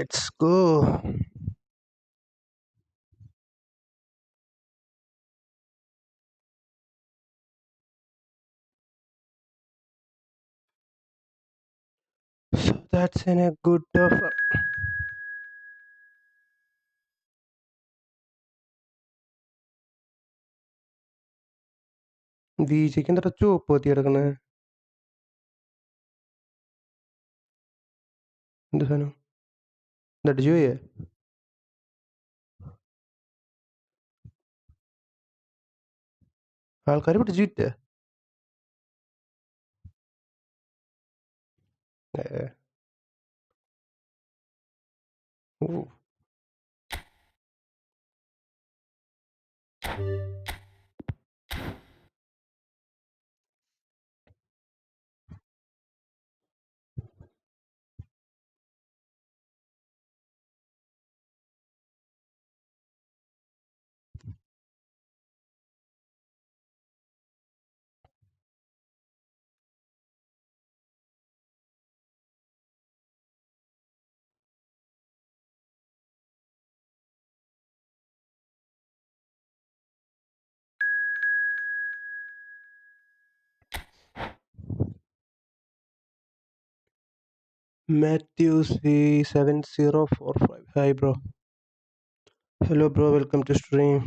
Let's go. So that's in a good offer. വീശിക്ക് എന്താ ചുവപ്പ് പറ്റി കിടക്കണേ? എന്ത് സാധനം? എന്നിട്ട് ചോദിയേ? ആൾക്കാർ പിടിച്ചു വിറ്റേ? ഓ. Matthew C7045. Hi bro. Hello bro, welcome to stream.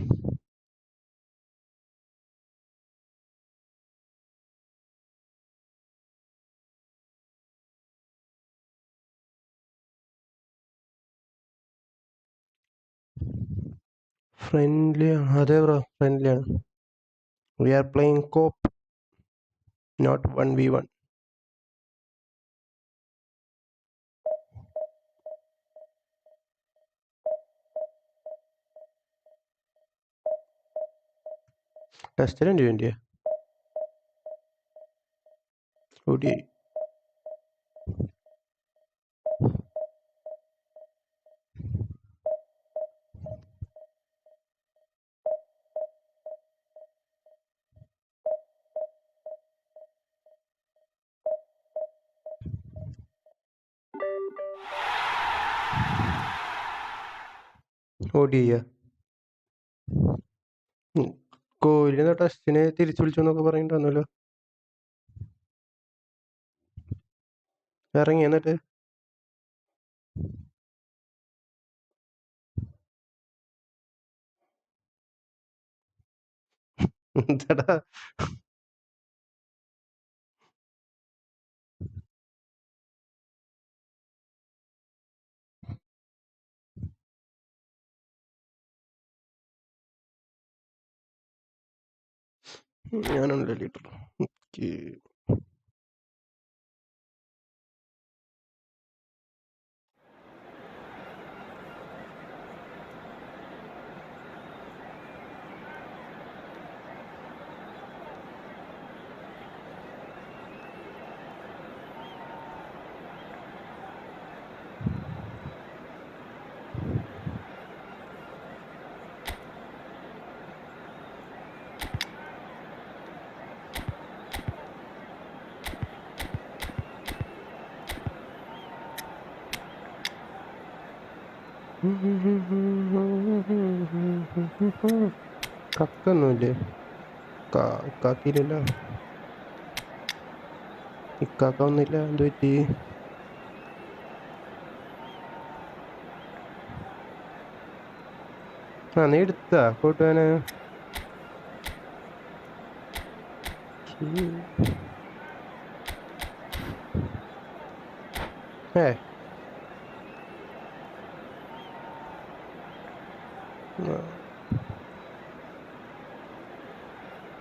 Friendly, അതെ bro, friendly ആണ്. We are playing co-op, not 1v1. ടെസ്റ്റിന് വേണ്ടിയാ? ഓടി. ഓടി ചെയ്യാ. കോഹ്ലി ടെസ്റ്റിനെ തിരിച്ചു വിളിച്ചു എന്നൊക്കെ പറഞ്ഞിട്ടുണ്ടല്ലോ. ഇറങ്ങി എന്നിട്ട് എന്താടാ? ഞാനുണ്ടല്ലോ ലീഡർ. കക്കൊന്നുമില്ലേ? കാക്കിയില്ലല്ലോ. ഇക്കാക്ക ഒന്നുമില്ല. എന്ത് പറ്റി? ആ നീ എടുത്താ കൂട്ടുവാന്?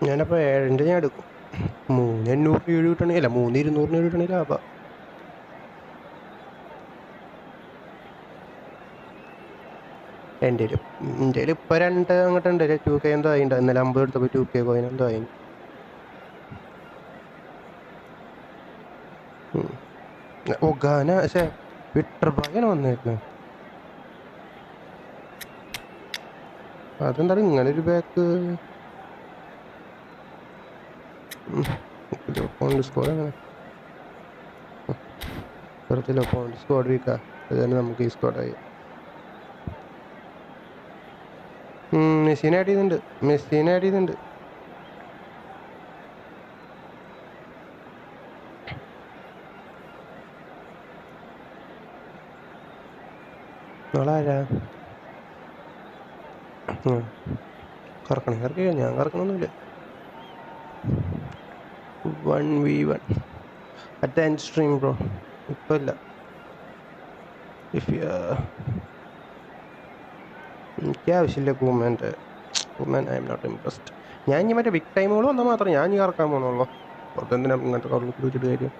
ഞാനപ്പോൾ 7 ഞാൻ എടുക്കും. 3,800 കിട്ടണേ, അല്ല 3,200 കിട്ടണേ ലാഭം. എൻ്റെ ഇപ്പോൾ 2 അങ്ങോട്ടുണ്ട്. 2K എന്തോ ആയിട്ടുണ്ട്. ഇന്നലെ 50 എടുത്തപ്പോൾ 2K കോയിൻ എന്തോ ആയി. ഒഗാന പക്ഷേ വിട്ടർബാഗാണ് വന്നേക്കുന്നത്. അതെന്താണ് ഇങ്ങനെ ഒരു ബാക്ക്? പോയിന്റ് സ്കോർ അങ്ങനെ വെറുതെ പോയിന്റ് സ്കോർ വീക്കാ. അതുതന്നെ നമുക്ക് ഈ സ്ക്വാഡായി. മെസ്സിനെ ആഡ് ചെയ്യുന്നുണ്ട്. നാളാരാ കറക്കണേ ഞാൻ കറക്കണമൊന്നുമില്ല. 1v1 at the end stream bro. ഇപ്പൊ ഇല്ല. എനിക്ക് ആവശ്യമില്ല കൂമാൻ. I am not impressed. ഞാൻ ഇനി മറ്റേ ബിഗ് ടൈമുകൾ വന്നാൽ മാത്രം ഞാൻ ഇനി കറക്കാൻ പോകണുള്ളൂ. പുറത്തെന്തിനാ ഇങ്ങനത്തെ കറക്കി കുടിച്ചിട്ട് കാര്യം.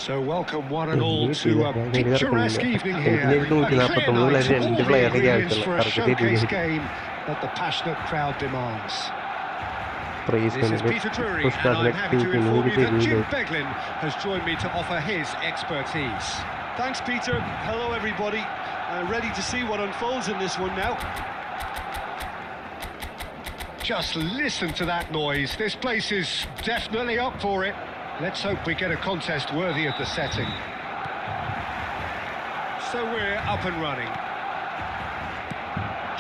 So welcome one and all to a picturesque evening here. A clear night, all the ingredients for a showcase game that the passionate crowd demands. This is Peter Drury, and I'm happy to inform you that Jim Beglin has joined me to offer his expertise. Thanks, Peter. Hello, everybody. Ready to see what unfolds in this one now. Just listen to that noise. This place is definitely up for it. Let's hope we get a contest worthy of the setting. So we're up and running.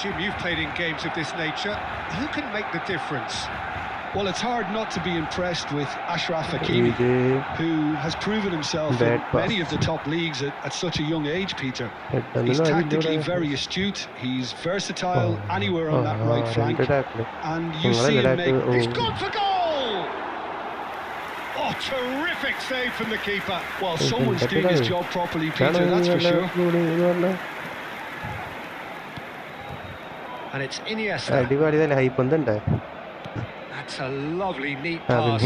Jim, you've played in games of this nature. Who can make the difference? Well, it's hard not to be impressed with Achraf Hakimi, who has proven himself in many of the top leagues at such a young age, Peter. He's tactically very astute, he's versatile anywhere on that right flank, and you see him make... He's gone for goal! Oh, terrific save from the keeper. Well, someone's doing his job properly, Peter, that's for sure. And it's Iniesta. That's a lovely, neat pass.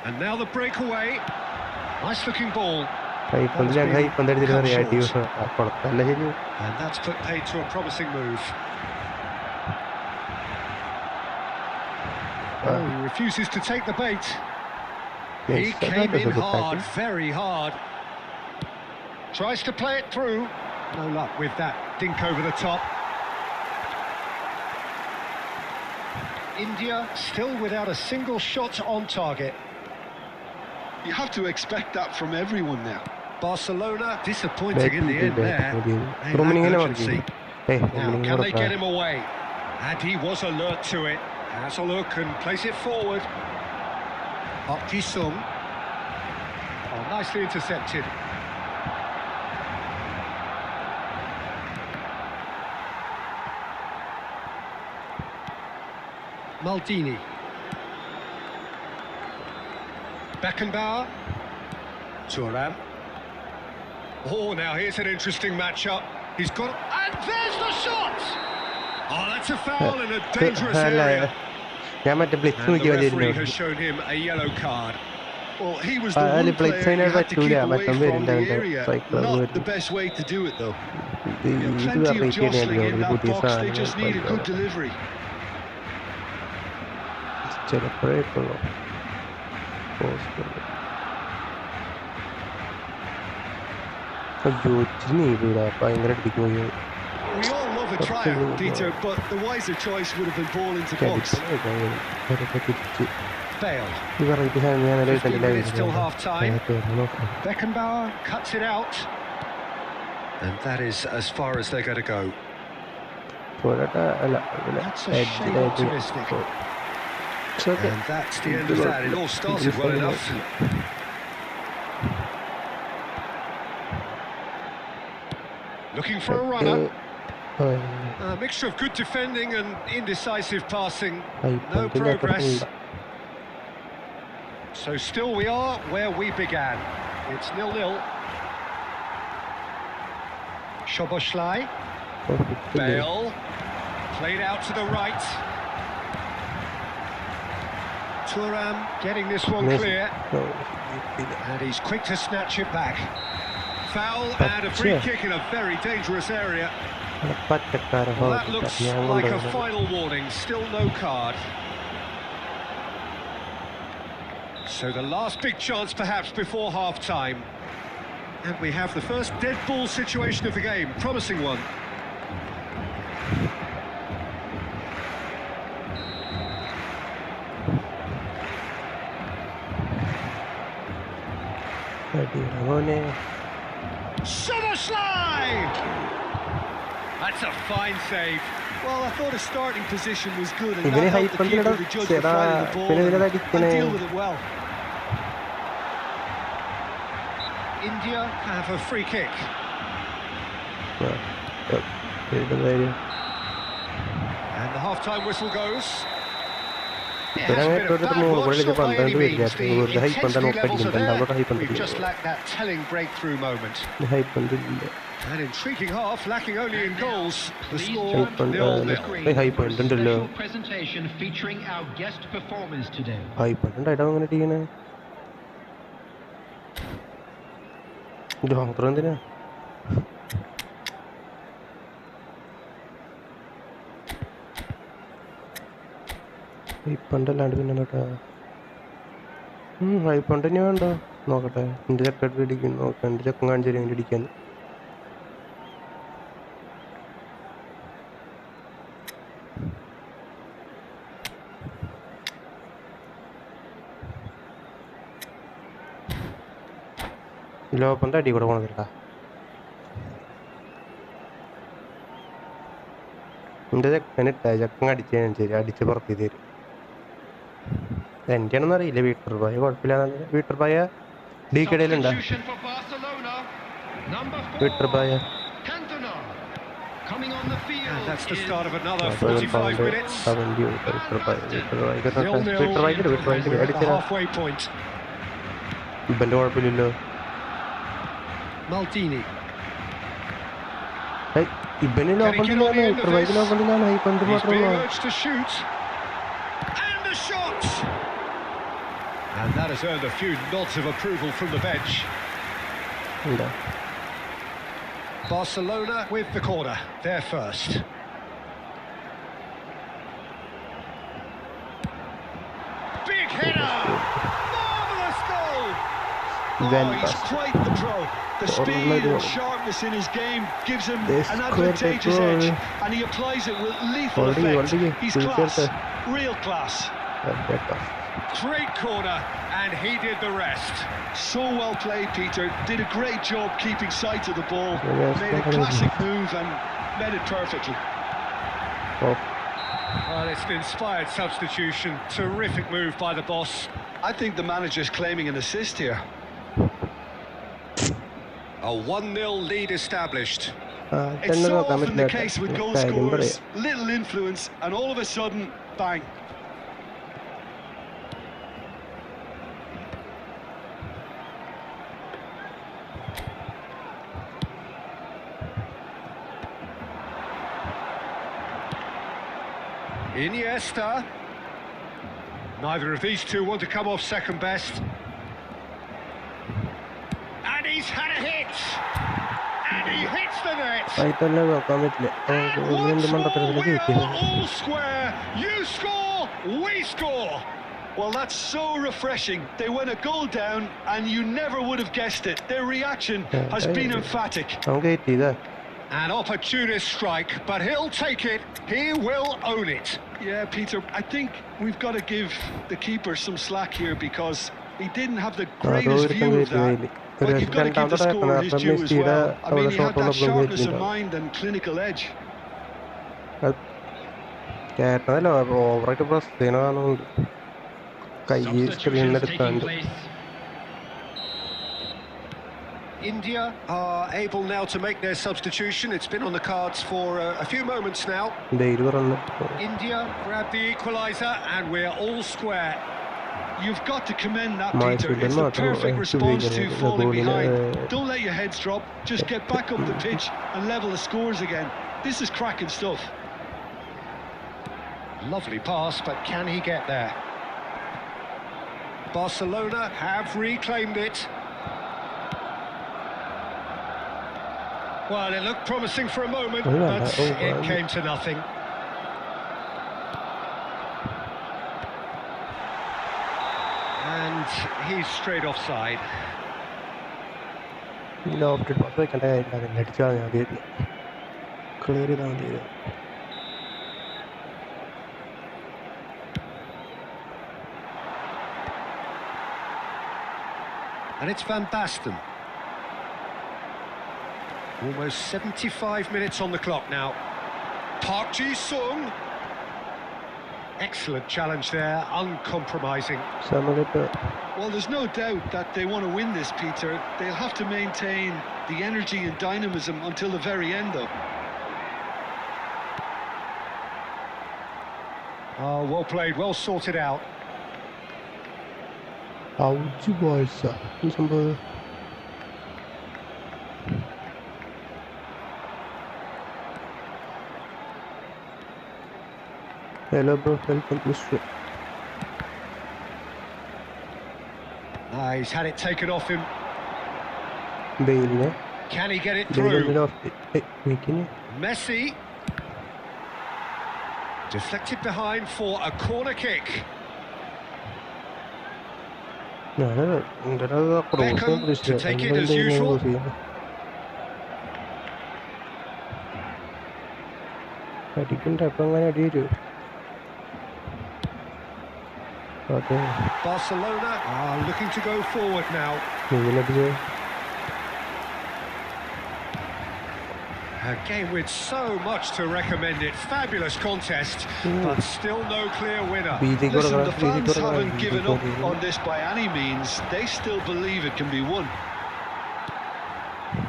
And now the breakaway. Nice looking ball. And that's put paid to a promising move. Oh, he refuses to take the bait. He came in hard, very hard. Tries to play it through. No luck with that dink over the top. India still without a single shot on target. You have to expect that from everyone now. Barcelona disappointing in the end there. Urgency. Now, can they get him away? And he was alert to it. Has a look and plays it forward. Park Ji-sung. Oh, nicely intercepted. Maldini. Beckenbauer. Thuram. Oh, now here's an interesting matchup. He's got... And there's the shot! Oh, that's a foul in a dangerous area. And the referee has shown him a yellow card. Well, he was the one player you had to keep away from the area. Not the best way to do it, though. Plenty of jostling in that box. They just need a good delivery. We all love a triumph, Peter, but the wiser choice would have been ball into box. Bale. 15 minutes till half-time. Beckenbauer cuts it out. And that is as far as they're going to go. That's a shade optimistic. And that's the end of that. It all started well enough. Looking for a runner. A mixture of good defending and indecisive passing. No progress. So still we are where we began. It's 0-0. Szoboszlai. Bale. Played out to the right. Thuram getting this one clear. And he's quick to snatch it back. Foul and a free kick in a very dangerous area. Well, that looks like a final warning, still no card. So the last big chance perhaps before half-time. And we have the first dead ball situation of the game, promising one. That's a fine save. Well, I thought his starting position was good, and that helped the keeper be judged for fighting the ball and deal with it well. India have a free kick. And the half-time whistle goes. It has been a bad watch, not by any means. The intensity levels are there. We've just lacked that telling breakthrough moment. An intriguing half, lacking only in goals. The score 0-0. Presentation featuring our guest performers today. പണ്ടല്ലാണ്ട് പിന്നെ കേട്ടോ ഹൈപ്പണ്ട് ഞാൻ വേണ്ട നോക്കട്ടെ എൻ്റെ ചക്കട്ട് ഇടിക്കുന്നു നോക്കാം എൻ്റെ ചക്കം കാണിച്ചു തരും എൻ്റെ ഇടിക്കാൻ ലോപ്പൻ്റെ അടി കൂടെ പോണതില്ല എൻ്റെ ചക്കനിട്ട ചക്കം അടിച്ചാൽ ശരി അടിച്ച് പുറത്ത് തരും എന്റെയാണെന്ന് അറിയില്ല വീട്ടർ ബായ കുഴപ്പമില്ല വീട്ടർ ബായ D കടയിലുണ്ടോ വീട്ടർ ബായ That's the start of another 45 minutes. Halfway point. ഇവന്റെ കുഴപ്പമില്ലല്ലോ Maldini. ഇവന് നോക്കണ്ടില്ലാണ് വീട്ടർ ബായിക്ക് നോക്കണ്ടില്ലാണ് ഈ പന്ത് മാത്രമല്ല. And that has earned a few nods of approval from the bench. Barcelona with the corner, they're first. Big header! Marvellous goal! He's quite the pro. The speed and sharpness in his game gives him an advantageous edge, and he applies it with lethal effect. He's class, real class. Great corner, and he did the rest. So well played, Peter. Did a great job keeping sight of the ball. Made a classic move and made it perfectly. Well, it's an inspired substitution. Terrific move by the boss. I think the manager's claiming an assist here. A 1-0 lead established. It's so often the case with goal scorers. Little influence, and all of a sudden, bang. Iniesta. Neither of these two want to come off second best. And he's had a hit! And he hits the net! And once more, we're all square. You score, we score! Well, that's so refreshing. They went a goal down, and you never would have guessed it. Their reaction has been emphatic. An opportunist strike, but he'll take it. He will own it. Yeah, Peter, I think we've got to give the keeper some slack here because he didn't have the greatest view of that. But you've got to give the scorer his due as well. I mean, he had that sharpness of mind and clinical edge. India are able now to make their substitution. It's been on the cards for a few moments now. India grab the equaliser and we're all square. You've got to commend that, Peter. It's the perfect response to falling behind. Don't let your heads drop. Just get back up the pitch and level the scores again. This is cracking stuff. Lovely pass, but can he get there? Barcelona have reclaimed it. Well, it looked promising for a moment, but it came to nothing. And he's straight offside. And it's Van Basten. Almost 75 minutes on the clock now. Park Ji-sung. Excellent challenge there, uncompromising. Well, there's no doubt that they want to win this, Peter. They'll have to maintain the energy and dynamism until the very end, though. Oh, well played, well sorted out. Ouch, boys. Hello, bro. Welcome to the stream. He's had it taken off him. Bale, Can he get it through? making Messi. Deflected behind for a corner kick. Beckham to take it as usual. Barcelona are looking to go forward now. A game with so much to recommend it. Fabulous contest, but still no clear winner. Listen, the fans haven't given up on this by any means. They still believe it can be won.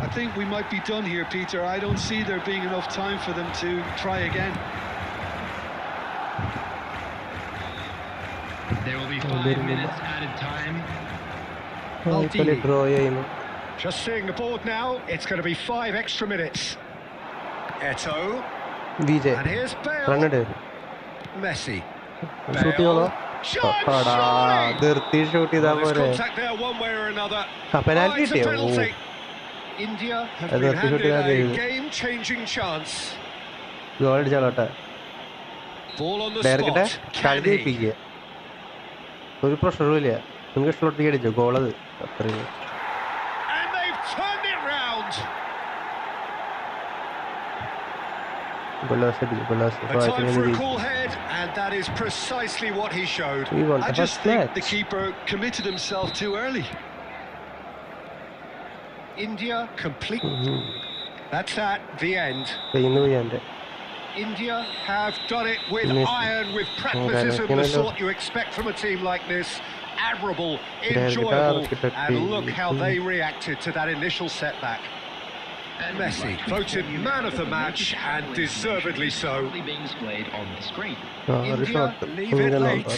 I think we might be done here, Peter. I don't see there being enough time for them to try again. There will be 5 minutes added time. Just seeing the board now, it's going to be 5 extra minutes. Eto. And here's Bale. Messi. Bale. There's contact there one way or another. It's a penalty. India have been handed a game-changing chance. Ball on the spot. Can he? ഒരു പ്രശ്നവുമില്ല നിങ്ങൾക്ക് ഇഷ്ടമുള്ള അടിച്ചോ ഗോളത് അത്രയും And they've turned it round. A time for a cool head, and that is precisely what he showed. I just think the keeper committed himself too early. India complete. That's at the end. India have done it with iron, with pragmatism, the sort you expect from a team like this. Admirable, enjoyable, and look how they reacted to that initial setback. Messi voted man of the match, and deservedly so. Being displayed on the screen. India leave it late,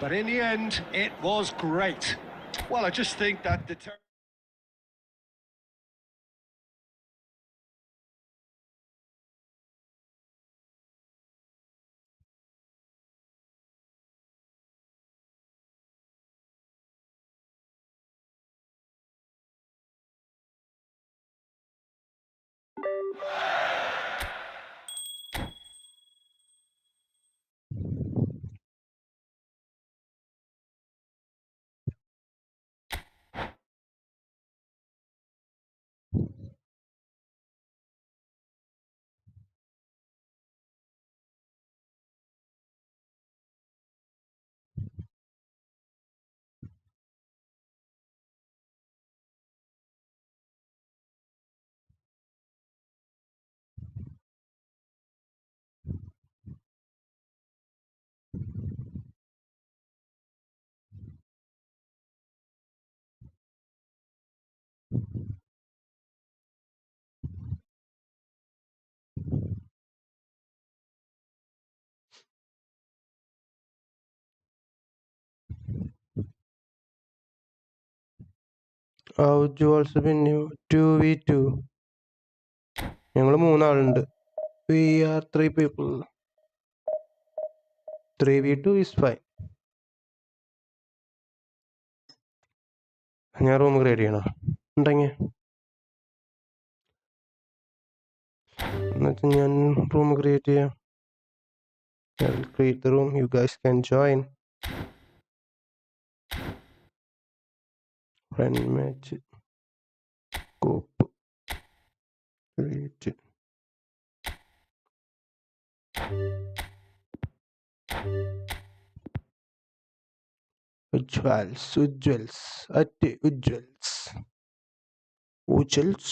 but in the end, it was great. Well, I just think that the also been 2v2 ഞങ്ങൾ 3 ആളുണ്ട്. We are 3 people. 3v2 is fine. ഞാൻ room create ചെയ്യണോ ഉണ്ടെങ്കിൽ എന്നുവെച്ചാൽ ഞാൻ room create ചെയ്യാം. I will create the room. You guys can join. Friend match. Scope. Create. Ujjwals. At Ujjwals. Ujjwals.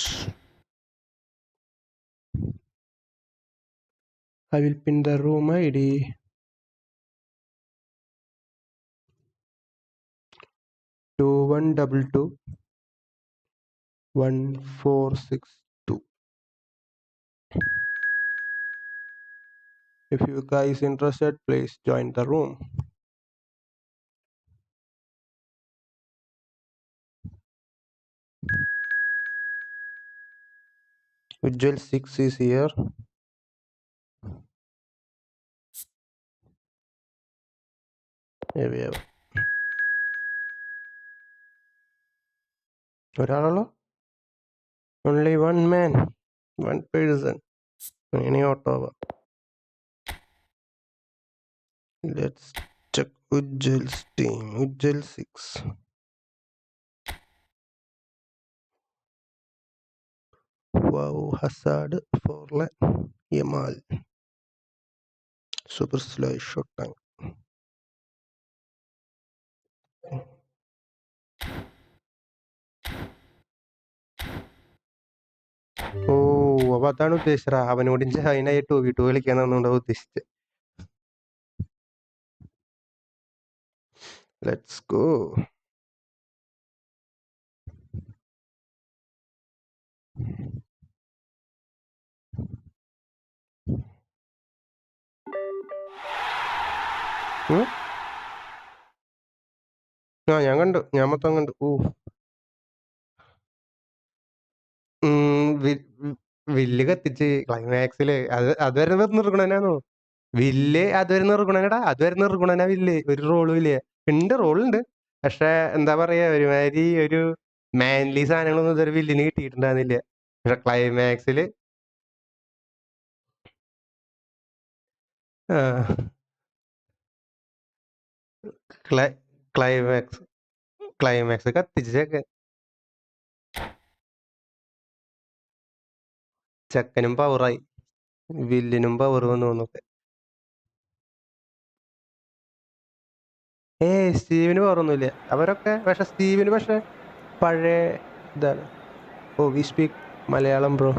I will pin the room ID. 21221462. If you guys interested, please join the room. Ujjwal 6 is here. Here we have. ഒരാളല്ലോ? Only one man, one person. Any Ottawa. Let's check Ujjwal's team. Ujjwal 6. Wow, Hazard, Forlan, Yamal. Super slow shot tank. ഓ അപ്പൊ അതാണ് ഉദ്ദേശിച്ചത്. അവനോട് അതിനായി 2v2 കളിക്കാന്നാണ് ഉദ്ദേശിച്ചത്. Let's go. ഞാൻ കണ്ടു, ഞാൻ മൊത്തം കണ്ടു. വില്ല് കത്തിച്ച് ക്ലൈമാക്സില് അതുവരെ നിർഗുണനാണോ വില്ല്? അതുവരെ നിർഗുണനടാ, അതുവരെ നിർഗുണനാ വില്ല്. ഒരു റോളും ഇല്ല. റോളുണ്ട്, പക്ഷെ എന്താ പറയാ, ഒരുമാതിരി ഒരു മാൻലി സാധനങ്ങളൊന്നും ഇതുവരെ വില്ലിന് കിട്ടിയിട്ടുണ്ടായിരുന്നില്ല. പക്ഷെ ക്ലൈമാക്സില് ക്ലൈമാക്സ് കത്തിച്ചൊക്കെ. ചെക്കനും പവറായി, വില്ലിനും പവർ വന്നു തോന്നുന്നു. സ്റ്റീവിന് പവറൊന്നുമില്ല. അവരൊക്കെ പക്ഷെ സ്റ്റീവിന് പഴയ ഇതാണ്. V speak Malayalam bro.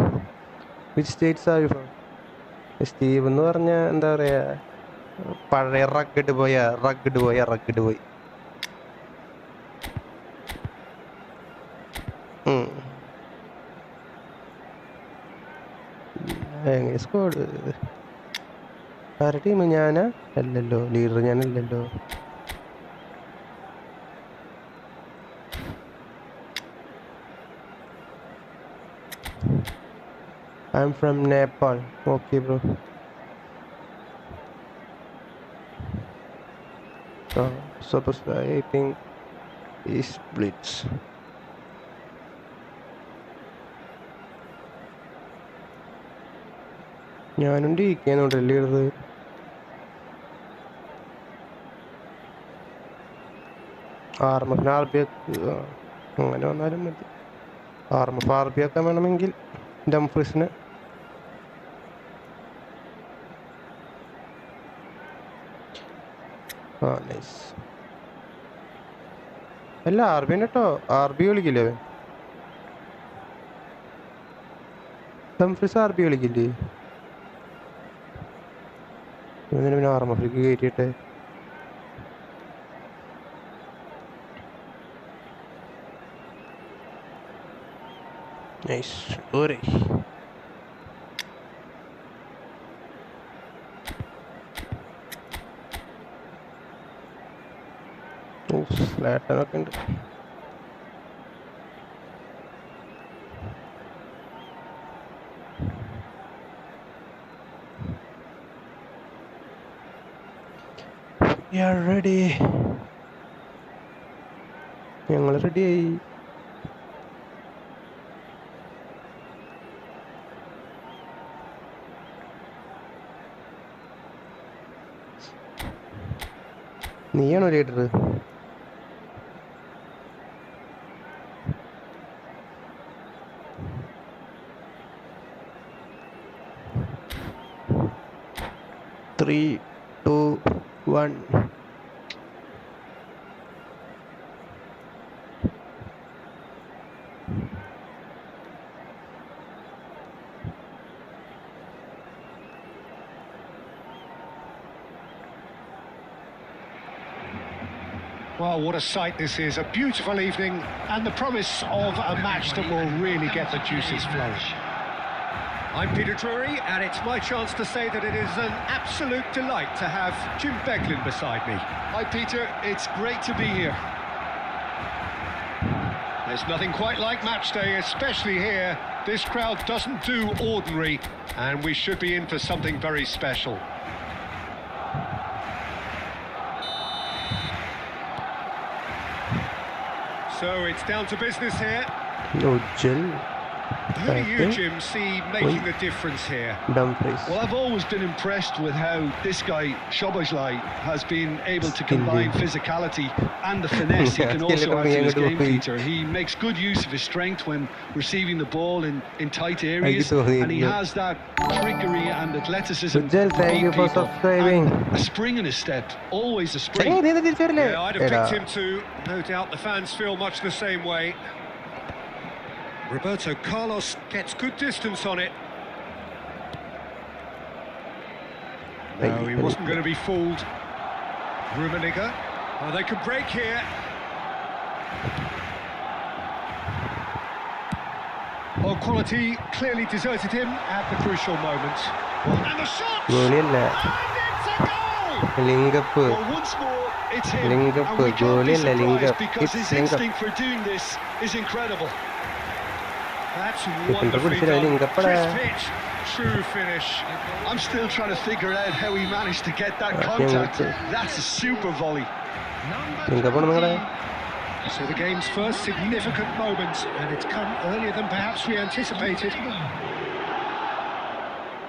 Which States are you from? Steve എന്ന് പറഞ്ഞ എന്താ പറയാ, പഴയ റഗ്ഗഡ് പോയി. സ്കോഡ് ആരുടെ ടീം? ഞാനാ? അല്ലല്ലോ, leader ഞാനല്ലല്ലോ. I'm from Nepal. Okay, bro. Suppose I think is Blitz. ഞാനുണ്ട് ഇരിക്കാനുണ്ട് ലീഡർ. ആർമഫിന് അങ്ങനെ വന്നാലും മതി. ആർമഫ് വേണമെങ്കിൽ ഡംഫ്രീസിന്. നൈസ്. അല്ല ആർബിന് കേട്ടോ, ആർബി കളിക്കില്ലേ അവൻ? ഡംഫ്രീസ് ആർബി കളിക്കില്ലേ? പിന്നെ ആർമഫിലേക്ക് കയറ്റിട്ടെ. നൈസ്. ഓരേ സ്ലാട്ടനൊക്കെ ഉണ്ട്. റെഡി, ഞങ്ങൾ റെഡിയായി. നീയാണോ leader? Three, two, one. Well, what a sight this is. A beautiful evening and the promise of a match that will really get the juices flowing. I'm Peter Drury, and it's my chance to say that it is an absolute delight to have Jim Beglin beside me. Hi, Peter. It's great to be here. There's nothing quite like match day, especially here. This crowd doesn't do ordinary, and we should be in for something very special. So it's down to business here. No gel. Who do you, Jim, see making the difference here? Dumfries. Well, I've always been impressed with how this guy, Szoboszlai, has been able to combine physicality and the finesse he can also add to his game, Peter. He makes good use of his strength when receiving the ball in tight areas, and he has that trickery and athleticism to Thank you beat for people. subscribing. And a spring in his step, always a spring. Yeah, I'd have picked him too. No doubt the fans feel much the same way. Roberto Carlos gets good distance on it. No, he wasn't going to be fooled. Rummenigge. Oh, they could break here. Oh, quality clearly deserted him at the crucial moment. And the shot! And it's a goal! Link up. Well, once more, it's him. Link up, And we goal can't be illa, link surprised up. because It's his link up. instinct for doing this is incredible. That's wonderfully done. Crisp hit, true finish. I'm still trying to figure out how he managed to get that contact. That's a super volley. So the game's first significant moment, and it's come earlier than perhaps we anticipated.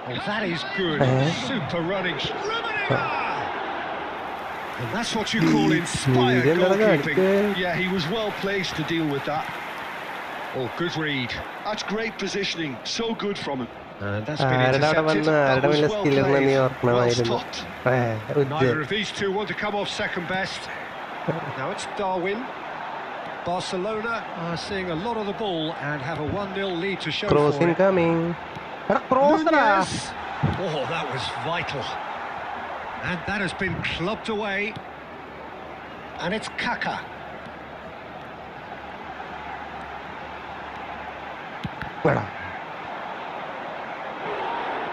Oh, that is good. Super running. And that's what you call inspired goalkeeping. Yeah, he was well placed to deal with that. Oh, good read. That's great positioning. So good from him. And that's been intercepted. That was well played. Well stopped. Neither of these two want to come off second best. Now it's Darwin. Barcelona are seeing a lot of the ball and have a 1-0 lead to show Cross for it. incoming. Nunez. Oh, that was vital. And that has been clubbed away. And it's Kaka.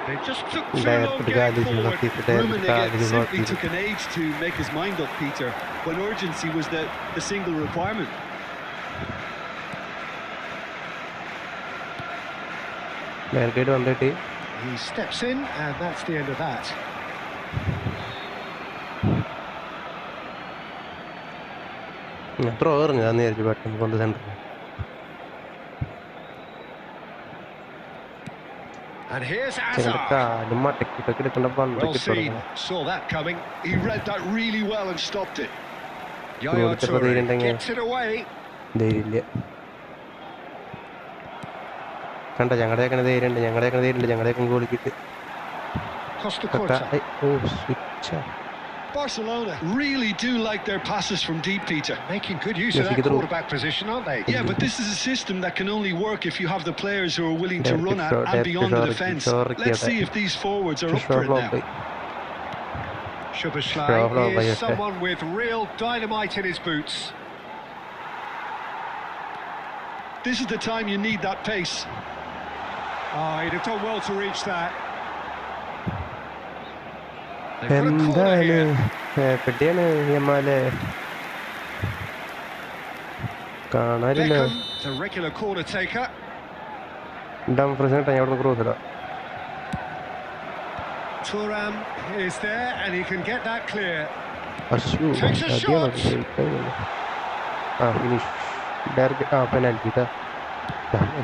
They just took too long getting forward. Rummenigge simply took an age to make his mind up, Peter, when urgency was the single requirement. He steps in, and that's the end of that. And here's Hazard. Well seen, saw that coming. He read that really well and stopped it. Yaya Toure gets it away. Costa Curta. Barcelona really do like their passes from deep, Peter. Making good use of that quarterback position, aren't they? Yeah, but this is a system that can only work if you have the players who are willing to run at and beyond the defence. Let's see if these forwards are up for it now. Szoboszlai is someone with real dynamite in his boots. This is the time you need that pace. Oh, he'd have done well to reach that. They've got a corner here. Beckham, the regular corner taker. Thuram is there, and he can get that clear. Takes a shot.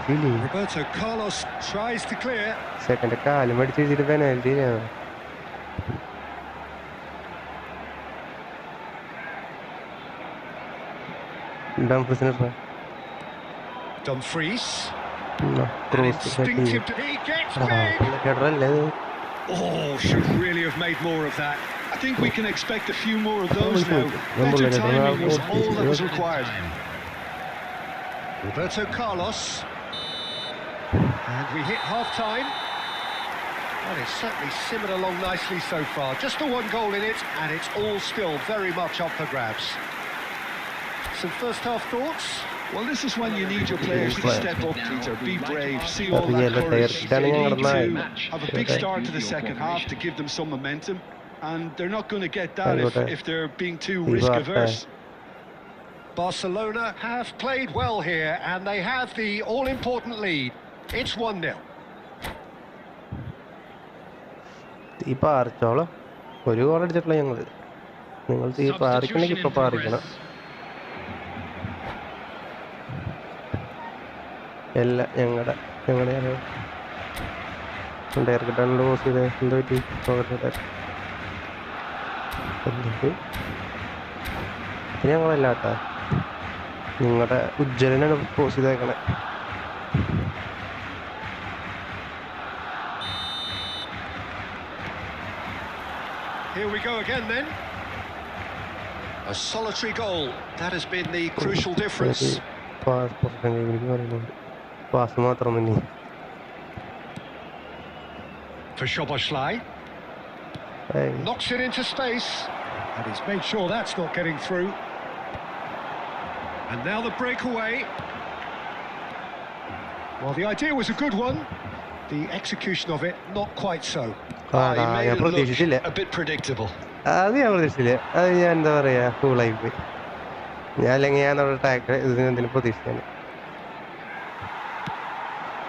Roberto Carlos tries to clear. Dumfries. Instinctive. He gets big. Oh, should really have made more of that. I think we can expect a few more of those now. Better timing was all that was required. Roberto Carlos. And we hit half-time. Well, it's certainly simmered along nicely so far. Just the one goal in it, and it's all still very much up for grabs. Some first-half thoughts? Well, this is when you need your players to step up, Peter. Be brave, see all that courage. They need to have a big start to the second half to give them some momentum. And they're not going to get that if they're being too risk-averse. Barcelona have played well here, and they have the all-important lead. It's 1-0. ഈ പാറിച്ചോളോ ഒരു goal അടിച്ചിട്ടില്ല ഞങ്ങള്. നിങ്ങൾ ഈ പാറിക്കണമെങ്കിൽ ഇപ്പൊ പാറിക്കണം. എല്ലാം ഞങ്ങളുടെ ഡയറക്റ്റാണല്ലോ pose ചെയ്തേ. എന്താ പറ്റി? ഞങ്ങളല്ല കേട്ടാ, നിങ്ങളുടെ ഉജ്ജ്വലനാണ് പോസ് ചെയ്തേക്കണേ. Here we go again then. A solitary goal. That has been the crucial difference. Pass മാത്രം തന്നെ. For Szoboszlai. Knocks it into space. And he's made sure that's not getting through. And now the breakaway. Well, the idea was a good one. The execution of it, not quite so. He made it look a bit predictable. അത് ഞാൻ പ്രതീക്ഷിച്ചില്ല. അത് ഞാൻ എന്താ പറയാ, കൂളായി പോയി. അല്ലെങ്കിൽ ഞാൻ നമ്മുടെ ടാക്ട് ഇതിനെന്തെങ്കിലും പ്രതീക്ഷിക്കാണ്.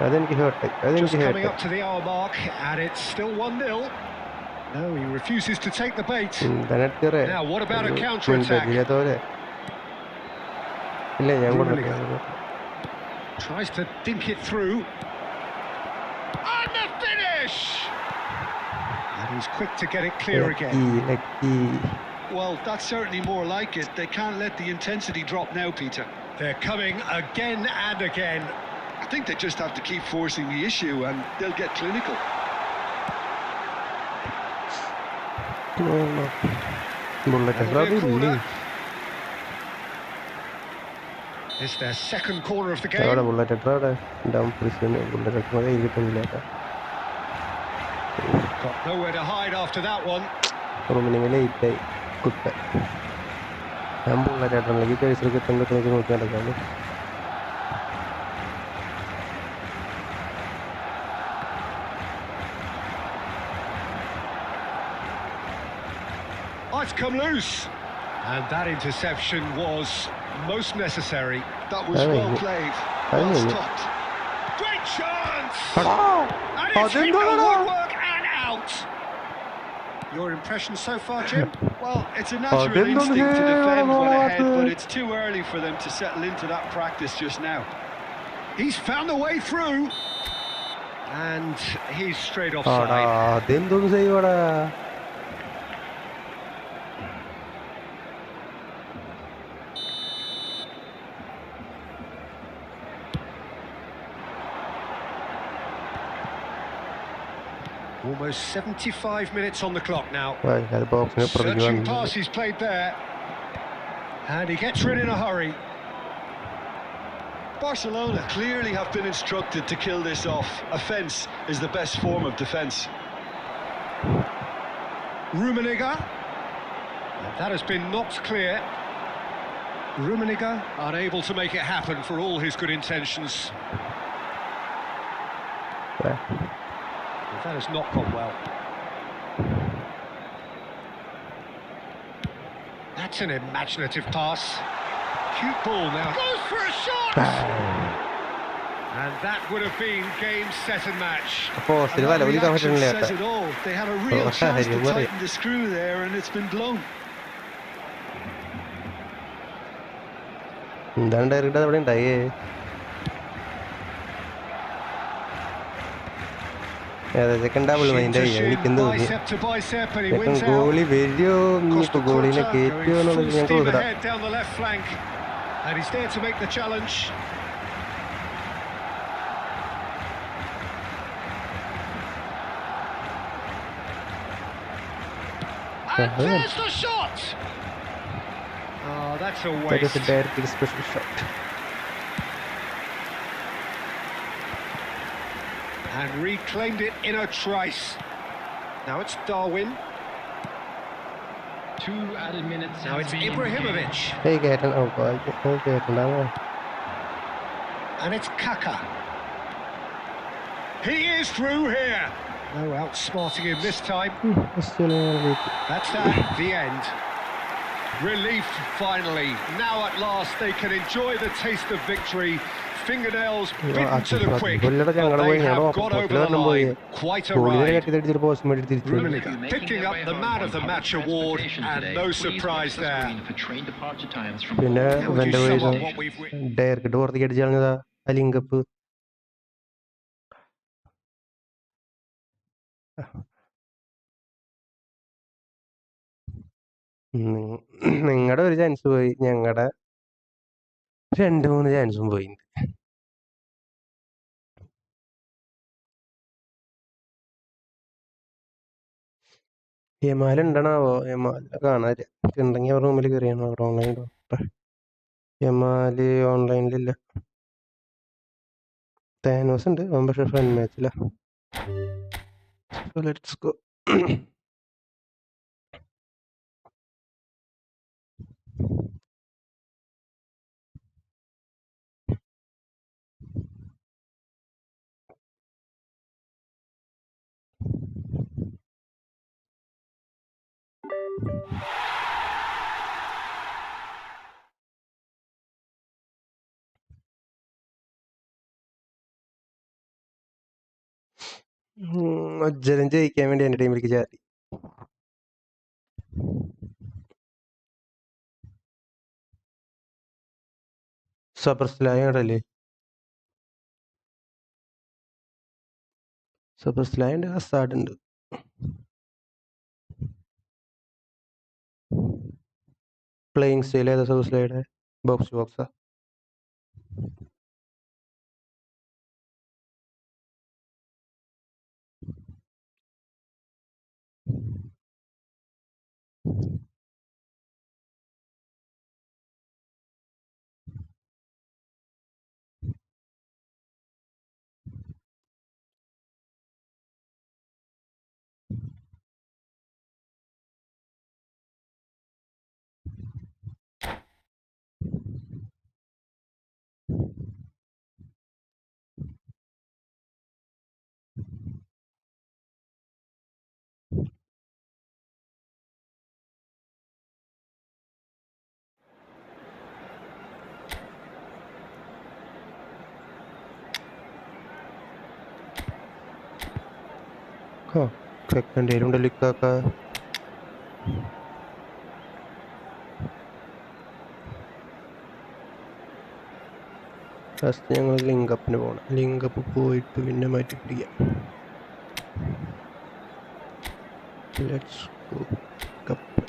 അതെനിക്ക് ഹേർട്ടായി. Coming up to the hour mark, and it's still 1-0. No, he refuses to take the bait. Now, what about a counter-attack? Tries to dink it through. And the finish! And he's quick to get it clear again. Well, that's certainly more like it. They can't let the intensity drop now, Peter. They're coming again and again. I think they just have to keep forcing the issue and they'll get clinical. It's their second corner of the game. Got nowhere to hide after that one. Oh, it's come loose. And that interception was most necessary. That was well played. Well stopped. Great chance! And it's hit the woodwork and out. Your impression so far, Jim? Well, it's a natural instinct to defend when ahead, but it's too early for them to settle into that practice just now. He's found a way through. And he's straight offside. Almost 75 minutes on the clock now. Searching pass he's played there. And he gets rid in a hurry. Barcelona clearly have been instructed to kill this off. Offence is the best form of defence. Rummenigge. That has been knocked clear. Rummenigge unable to make it happen for all his good intentions. That has not gone well. That's an imaginative pass. Cute ball now. Goes for a shot! And that would have been game, set and match. And that reaction says it all. They had a real chance to tighten the screw there and it's been blown. Second double mind. Second goalie video. Goalie down the left flank, and he's there to make the challenge. And there's the shot. Oh, that's a waste. That is a direct special shot. And reclaimed it in a trice. Now it's Darwin. 2 added minutes. Now it's Ibrahimovic. Hey, Gaten. Oh, Gaten. And it's Kaka. He is through here. No outsmarting him this time. That's that, the end. Relief finally. Now at last they can enjoy the taste of victory. Fingernails bitten to the quick. But they have got over the line. Quite a ride. Rummenigge picking up the Man of the Match award, and no surprise there. പിന്നെ How would you sum up what we've witnessed? Direct പുറത്തേക്ക് അടിച്ചു കളഞ്ഞതാ ആ linkup. നിങ്ങളുടെ ഒരു chance പോയി, ഞങ്ങളുടെ 2-3 ചാൻസും പോയി. യമാൽ ഉണ്ടണാവോ? യമാലിനെ കാണാനില്ല. ഉണ്ടെങ്കിൽ അവർ റൂമിൽ കയറിയാണോ? അവർ ഓൺലൈൻ. യമാല് ഓൺലൈനിലില്ല. താനോസ് ഉണ്ട്, അവൻ പക്ഷെ ഫ്രണ്ട് മാച്ചില്ല. Let's go. അജ്ജലം ജയിക്കാൻ വേണ്ടി എൻ്റെ ടീമിലേക്ക് ചാടി. സബർസ്ലായ ഉണ്ടല്ലേ? സബർസ്ലായ ഉണ്ട്, ഹസാഡ് ഉണ്ട്. പ്ലേയിങ് സ്റ്റൈൽ ഏതാ സബർസ്ലായുടെ? ബോക്സ് ബോക്സാ? സെക്കൻഡ് ഇയറുണ്ടല്ലോ ഇക്കാക്ക. ഫസ്റ്റ് ഞങ്ങൾ ലിങ്കപ്പിന് പോകണം. ലിങ്കപ്പ് പോയിട്ട് പിന്നെ മാറ്റി പിടിക്കാം. Let's go cup.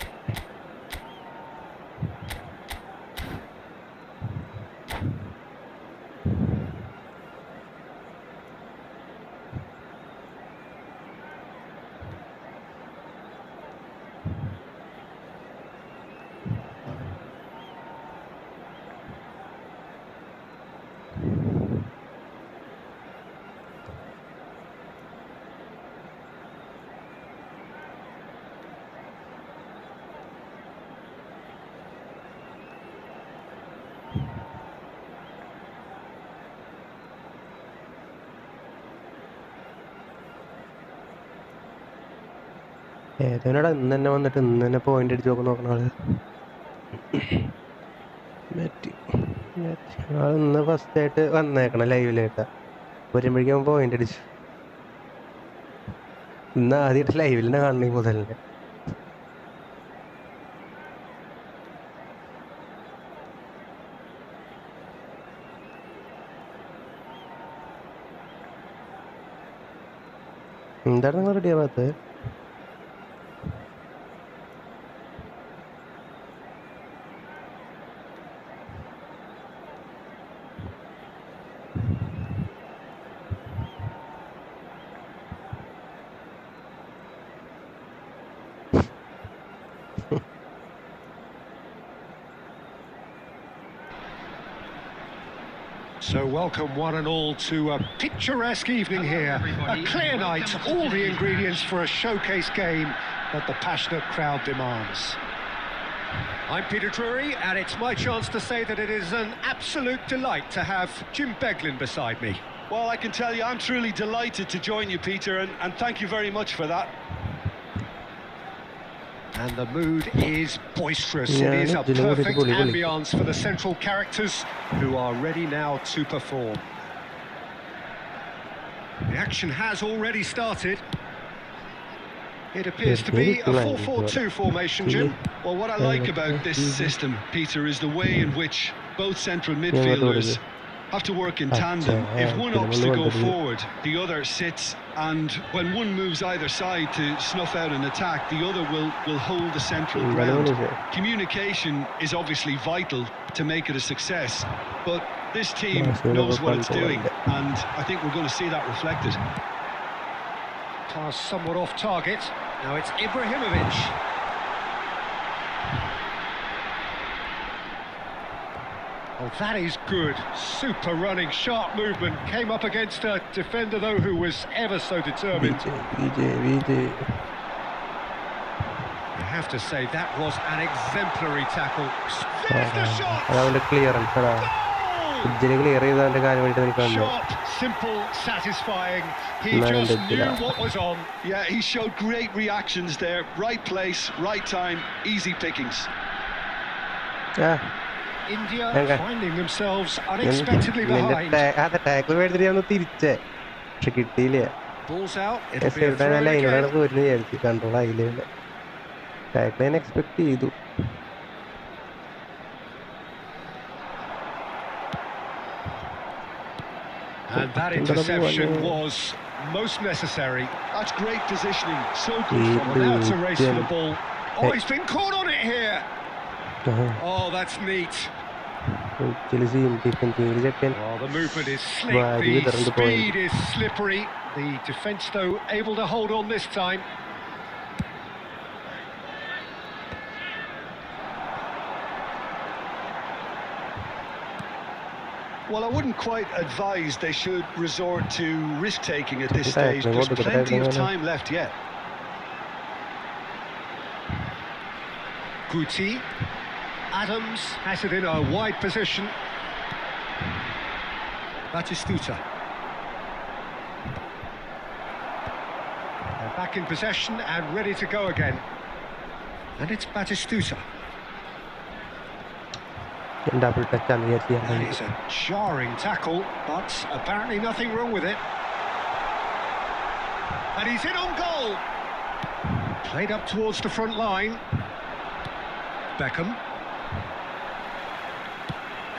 ഏതാടാ ഇന്ന് തന്നെ വന്നിട്ട് ഇന്ന് തന്നെ പോയിന്റ് അടിച്ച് നോക്കണ ആള്. ആൾ ഇന്ന് ഫസ്റ്റ് ആയിട്ട് വന്നേക്കണം ലൈവിലായിട്ടാ. വരുമ്പോഴേക്കും പോയിന്റ് അടിച്ചു. ഇന്ന് ആദ്യമായിട്ട് ലൈവിൽ തന്നെ കാണണ മുതലിനെ. എന്താണ് നിങ്ങൾ ready ആവാത്തത്? So welcome one and all to a picturesque evening here. A clear night, all the ingredients for a showcase game that the passionate crowd demands. I'm Peter Drury, and it's my chance to say that it is an absolute delight to have Jim Beglin beside me. Well, I can tell you I'm truly delighted to join you, Peter, and thank you very much for that. And the mood is boisterous. It is a perfect ambience for the central characters who are ready now to perform. The action has already started. It appears to be a 4-4-2 formation, Jim. Well, what I like about this system, Peter, is the way in which both central midfielders have to work in tandem. If one opts to go forward, the other sits, and when one moves either side to snuff out an attack, the other will hold the central ground. Communication is obviously vital to make it a success, but this team knows what it's doing, and I think we're going to see that reflected. Pass somewhat off target. Now it's Ibrahimovic. Oh, that is good. Super running, sharp movement. Came up against a defender, though, who was ever so determined. VJ. I have to say, that was an exemplary tackle. There's the shot! Sharp, simple, satisfying. He just knew what was on. Yeah, he showed great reactions there. Right place, right time, easy pickings. India finding themselves unexpectedly behind. Balls out, it'll be a throw again. And that interception was most necessary. That's great positioning, so good from Well, now it's a race for the ball. Oh, he's been caught on it here. Oh, that's neat. Oh, the movement is slick, the speed is slippery. The defence, though, able to hold on this time. Well, I wouldn't quite advise they should resort to risk-taking at this stage. There's plenty of time left yet. Guti. Adams has it in a wide position. Batistuta. They're back in possession and ready to go again. And it's Batistuta. That is a jarring tackle, but apparently nothing wrong with it. And he's in on goal. Played up towards the front line. Beckham.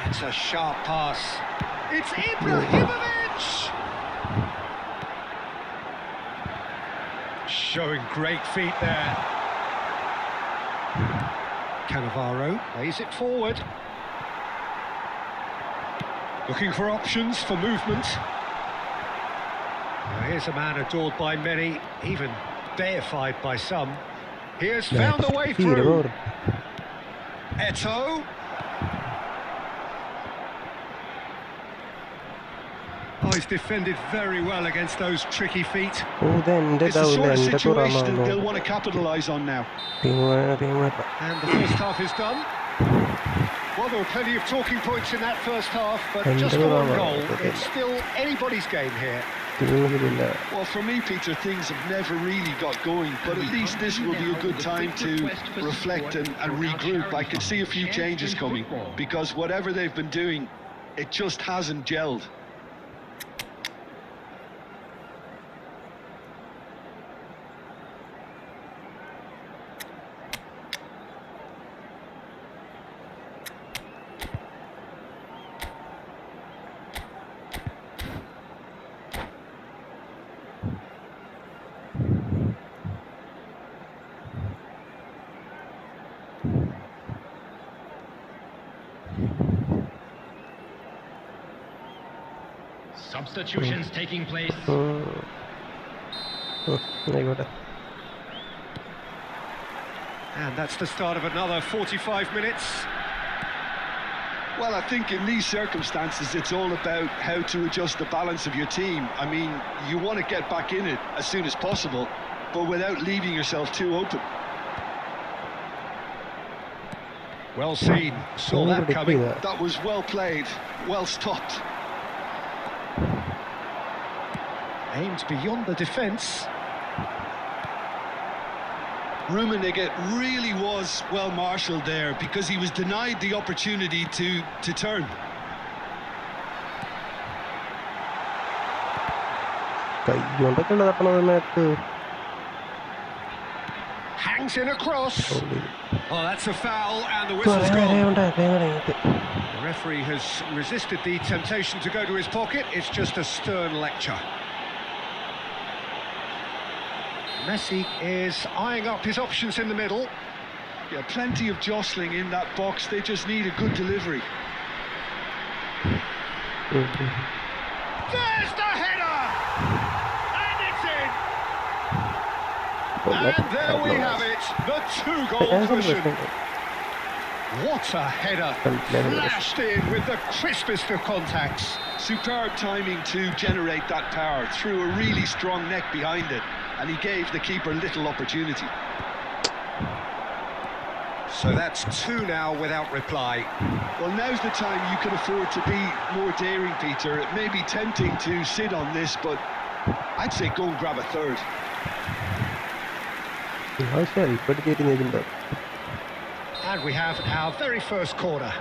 That's a sharp pass. It's Ibrahimovic! Showing great feet there. Cannavaro plays it forward. Looking for options for movement. Now here's a man adored by many, even deified by some. He has found a way through. Eto'o. Oh, he's defended very well against those tricky feet. It's the sort of situation that they'll want to capitalise on now. And the first half is done. Well, there were plenty of talking points in that first half, but just for one goal, it's still anybody's game here. Well, for me, Peter, things have never really got going, but at least this will be a good time to reflect and regroup. I can see a few changes coming, because whatever they've been doing, it just hasn't gelled. Substitutions taking place. And that's the start of another 45 minutes. Well, I think in these circumstances, it's all about how to adjust the balance of your team. I mean, you want to get back in it as soon as possible, but without leaving yourself too open. Well seen. Saw that coming. That was well played, well stopped. Aimed beyond the defence. Rummenigge really was well marshalled there because he was denied the opportunity to turn. Hangs in across. Oh, that's a foul, and the whistle's gone. The referee has resisted the temptation to go to his pocket. It's just a stern lecture. Messi is eyeing up his options in the middle. Yeah, plenty of jostling in that box. They just need a good delivery. There's the header! And it's in! And there we have it, the two-goal version. What a header! Flashed in with the crispest of contacts. Superb timing to generate that power. Threw a really strong neck behind it, and he gave the keeper little opportunity. So that's two now without reply. Well, now's the time you can afford to be more daring, Peter. It may be tempting to sit on this, but I'd say go and grab a third. And we have our very first corner.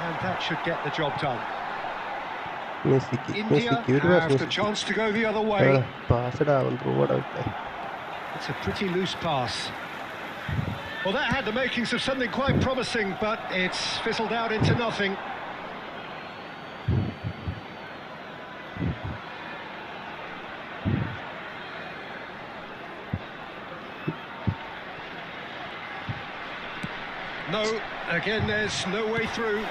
And that should get the job done. India have the chance to go the other way. It's a pretty loose pass. Well, that had the makings of something quite promising, but it's fizzled out into nothing. No, again, there's no way through.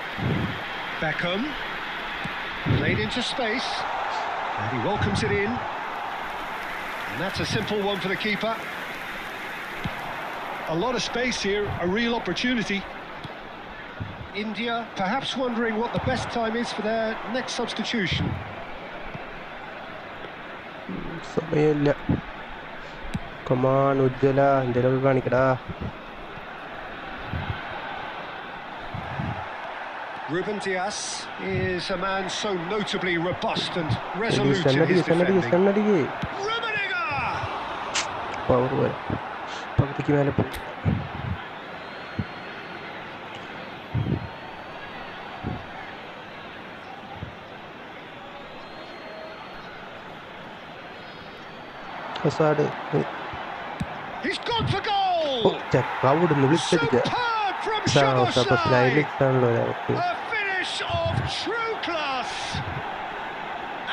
Beckham, played into space, and he welcomes it in. And that's a simple one for the keeper. A lot of space here, a real opportunity. India perhaps wondering what the best time is for their next substitution. Come on, Ujjala, endelokku kanikada. Ruben Dias is a man so notably robust and resolute in his defending. Rummenigge! Power. പകുതിക്ക് മേലെ പോയി. Hazard crowd വിളിച്ചടിക്കുക. സ്ലൈഡിലാണല്ലോ അവർക്ക്. True class,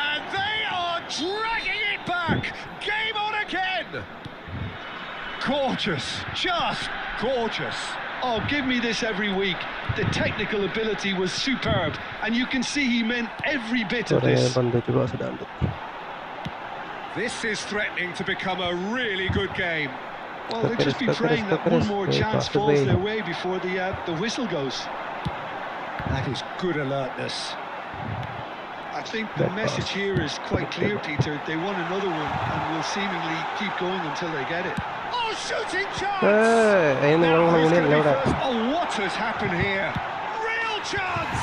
and they are dragging it back. Game on again. Gorgeous, just gorgeous. Oh, give me this every week. The technical ability was superb, and you can see he meant every bit of this. This is threatening to become a really good game. Well, they'll just be praying that one more chance falls their way before the whistle goes. That is good alertness. I think the message here is quite clear, Peter. They want another one and will seemingly keep going until they get it. Oh, shooting chance! Oh, what has happened here? Real chance!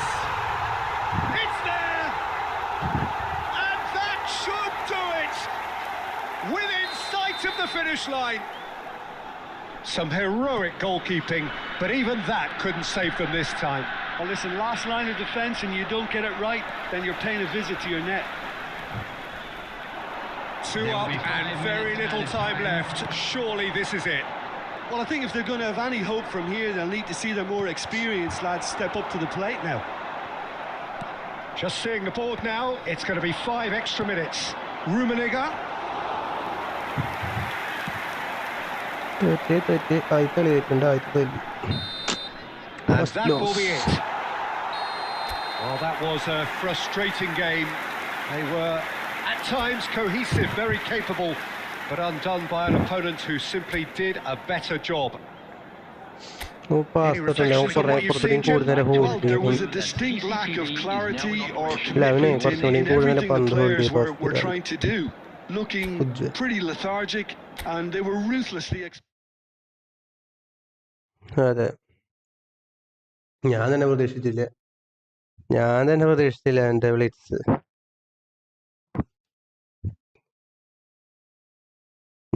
It's there! And that should do it! Within sight of the finish line. Some heroic goalkeeping, but even that couldn't save them this time. Well, listen, last line of defence and you don't get it right, then you're paying a visit to your net. 2 up and very little time left. Surely this is it. Well, I think if they're going to have any hope from here, they'll need to see their more experienced lads step up to the plate now. Just seeing the board now, it's going to be 5 extra minutes. Rummenigge. And that will be it. Well, that was a frustrating game. They were, at times, cohesive, very capable, but undone by an opponent who simply did a better job. Well, there was a distinct lack of clarity or commitment in everything the players were trying to do. Looking pretty lethargic, and they were ruthlessly. അതെ, ഞാൻ തന്നെ പ്രതീക്ഷിച്ചില്ല എൻ്റെ blitz.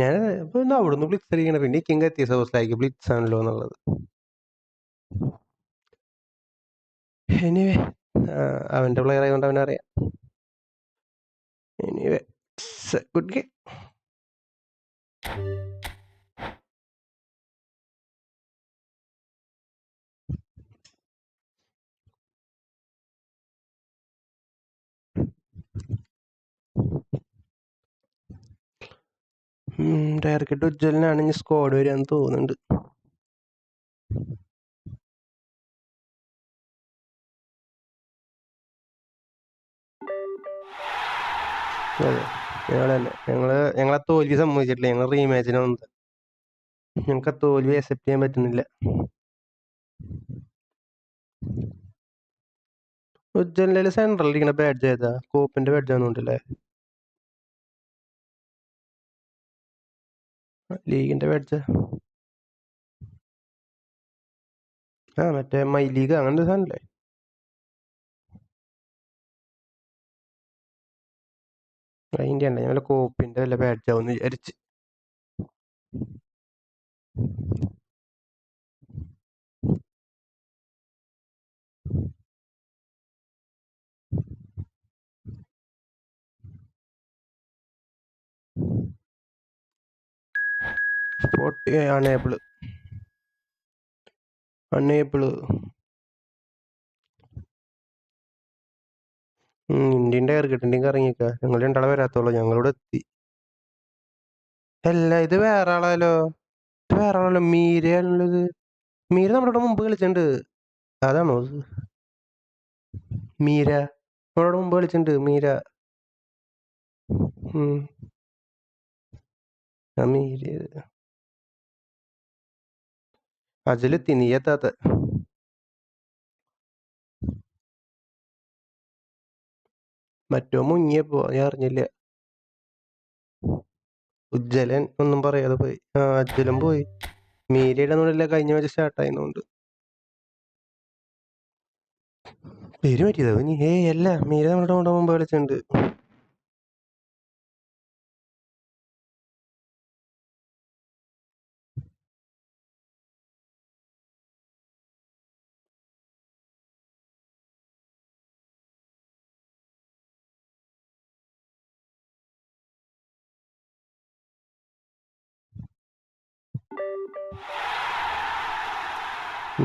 ഞാൻ ഇപ്പൊ അവിടുന്ന് blitz അടിക്കണം, പിന്നെ കിങ് എത്തിയ സോസിലാക്കി ബ്ലിറ്റ്സ് ആണല്ലോ എന്നുള്ളത്. എനിവേ, അവന്റെ പ്ലെയർ ആയതുകൊണ്ട് അവനറിയാം. Anyway, good game. ഡയറക്റ്റ് ഉജ്ജലിനാണ് ഇനി സ്ക്വാഡ് വരികയെന്ന് തോന്നുന്നുണ്ട്. അതെ, ഞങ്ങളെ തോൽവി സമ്മതിച്ചിട്ടില്ല. ഞങ്ങൾ റീമാച്ചിന് വന്നത്. ഞങ്ങൾക്ക് ആ തോൽവി അക്സെപ്റ്റ് ചെയ്യാൻ പറ്റുന്നില്ല. ഉജ്ജലിന്റെ സെൻട്രൽ ഇരിക്കുന്ന ബാഡ്ജ് ഏതാ? കോപ്പിന്റെ ബാഡ്ജ് ആണെന്നുണ്ടല്ലേ? ലീഗിന്റെ ബാഡ്ജ് മറ്റേ മൈ ലീഗ് അങ്ങനത്തെ സാധനല്ലേ? അതിന്റെ അല്ല, ഞങ്ങളെ കോപ്പിന്റെ വല്ല ബാഡ്ജ് ആവുമെന്ന് വിചാരിച്ച്. അൺഎബിള് ഇന്ത്യൻ്റെ ക്രിക്കറ്റിന്റെ ഇറങ്ങിക്ക. ഞങ്ങൾ രണ്ടാളെ വരാത്തുള്ളൂ. ഞങ്ങളിവിടെ എത്തി. അല്ല, ഇത് വേറെ ആളാലോ. മീരയാണുള്ളത്. മീര നമ്മുടെ ഇവിടെ മുമ്പ് കളിച്ചിട്ടുണ്ട്. അതാണോ മീര? നമ്മളവിടെ മുമ്പ് കളിച്ചിട്ടുണ്ട് മീര. മീര അജലെത്തി, നീ എത്താത്ത. മറ്റോ മുങ്ങിയപ്പോ ഞാൻ അറിഞ്ഞില്ല. ഉജ്ജലൻ ഒന്നും പറയാതെ പോയി. അജ്ജലൻ പോയി. മീരയുടെ ഒന്നുമില്ല, കഴിഞ്ഞ മാച്ച് സ്റ്റാർട്ടായിരുന്നുണ്ട്. പേര് പറ്റിയതോ ഇനി? അല്ല, മീര നമ്മുടെ കൂടെ മുമ്പ് കളിച്ചിട്ടുണ്ട്.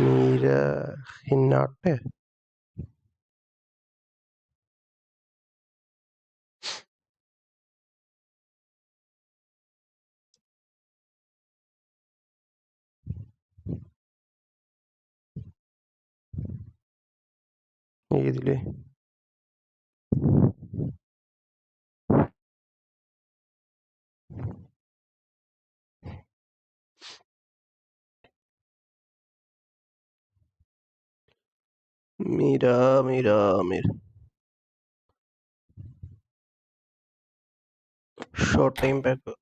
മീര ഹിന്നാട്ടെ. ഏതില്? മീര ഷോർട്ട് ടൈം ബാക്ക്.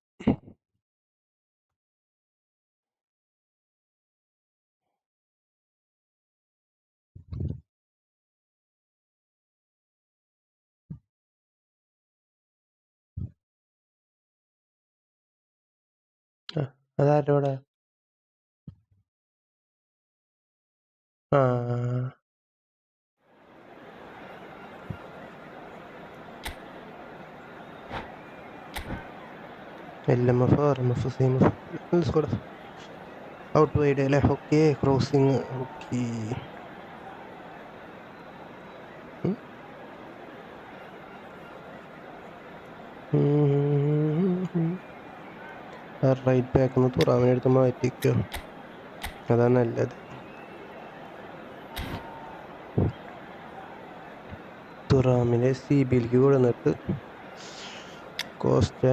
അതാരോടാ? LMF RMF CMF squad out wide അല്ലേ? Okay, crossing. Okay, right back തുറാമിനെ എടുത്ത് മാറ്റിക്കോ, അതാണ് നല്ലത്. തുറാമിനെ CBയിലേക്ക് കൊണ്ടുവന്നിട്ട് കോസ്റ്റ്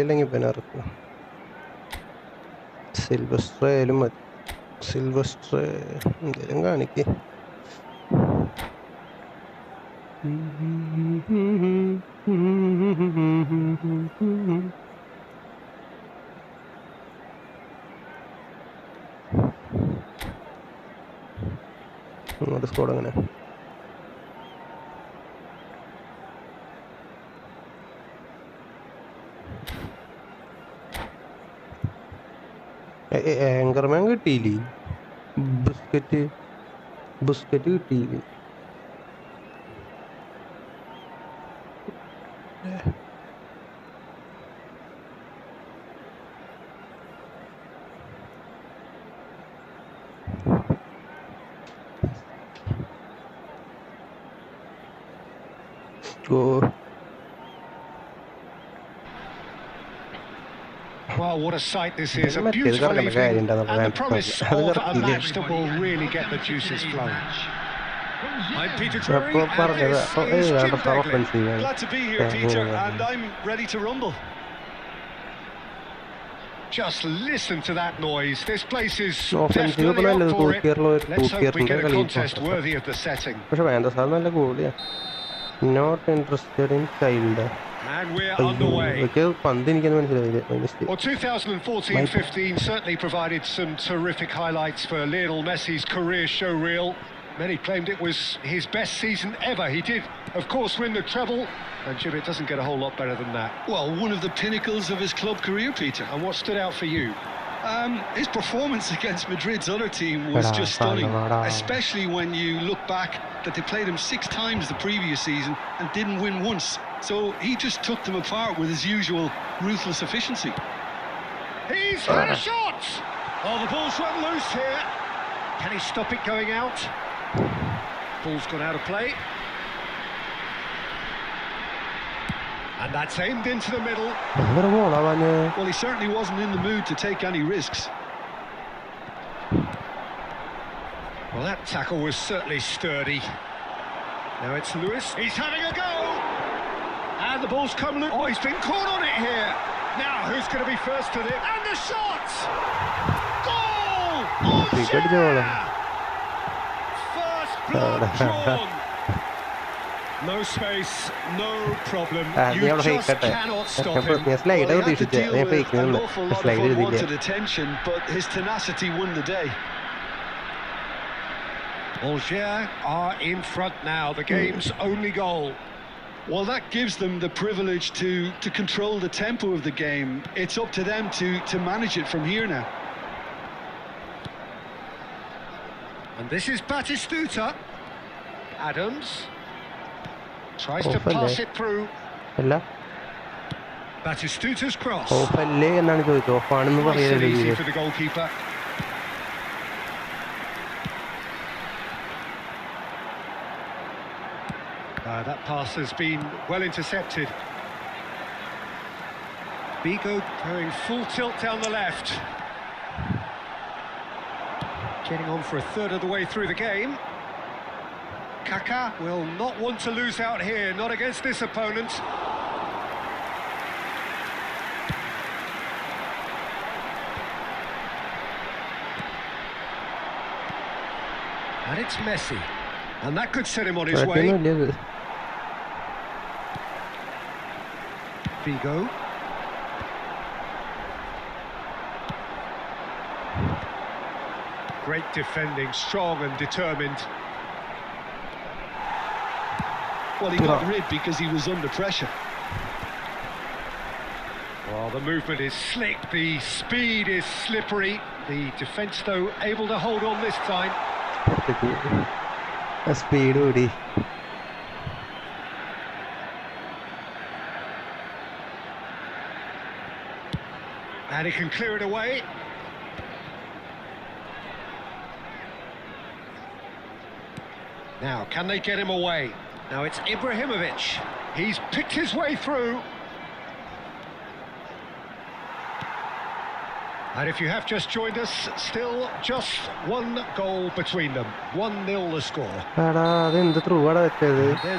അല്ലെങ്കിൽ പിന്നെ ഇറക്കുക. സിൽവസ്റ്റർ ആയാലും മതി. സിൽവസ്റ്റർ എന്തെങ്കിലും കാണിക്കേ. നിങ്ങളുടെ സ്കോഡ് അങ്ങനെ ആങ്കർമാൻ കിട്ടിയില്ലേ? ബിസ്ക്കറ്റ് കിട്ടിയില്ലേ? Well, what a sight this is. A beautiful evening and the promise of a match that will really get the juices flowing. I'm Peter Drury and this is Jim Begley. Glad to be here, Peter, and I'm ready to rumble. Just listen to that noise. This place is definitely up for it. Let's hope we get a contest worthy of the setting. Not interested in child. And we're underway. Well, 2014-15 certainly provided some terrific highlights for Lionel Messi's career showreel. Many claimed it was his best season ever. He did, of course, win the treble. And Jim, it doesn't get a whole lot better than that. Well, one of the pinnacles of his club career, Peter. And what stood out for you? His performance against Madrid's other team was just stunning, especially when you look back that they played him 6 times the previous season and didn't win once. So he just took them apart with his usual ruthless efficiency. He's had a shot! Oh, the ball's run loose here. Can he stop it going out? Ball's gone out of play. And that's aimed into the middle. Well, he certainly wasn't in the mood to take any risks. Well, that tackle was certainly sturdy. Now it's Lewis. He's having a go! And the ball's come loose. Oh, he's been caught on it here. Now, who's going to be first to it? And the shot! Goal! Oh, yeah! First blood drawn. No space, no problem. You just cannot stop him. Well, he had to deal with an awful lot of unwanted attention, but his tenacity won the day. Algiers are in front now, the game's only goal. Well, that gives them the privilege to control the tempo of the game. It's up to them to manage it from here now. And this is Batistuta. Adams tries to pass it through. Batistuta's cross. Nice and easy for the goalkeeper. That pass has been well intercepted. Bigo going full tilt down the left. Getting on for a third of the way through the game. Kaká will not want to lose out here, not against this opponent. And it's Messi. And that could set him on his way. Figo. Great defending, strong and determined. Well, he got rid because he was under pressure. Well, the movement is slick, the speed is slippery. The defence, though, able to hold on this time. Speed, Udi. And he can clear it away. Now, can they get him away? Now it's Ibrahimovic. He's picked his way through. And if you have just joined us, still just one goal between them. 1-0 the score. There's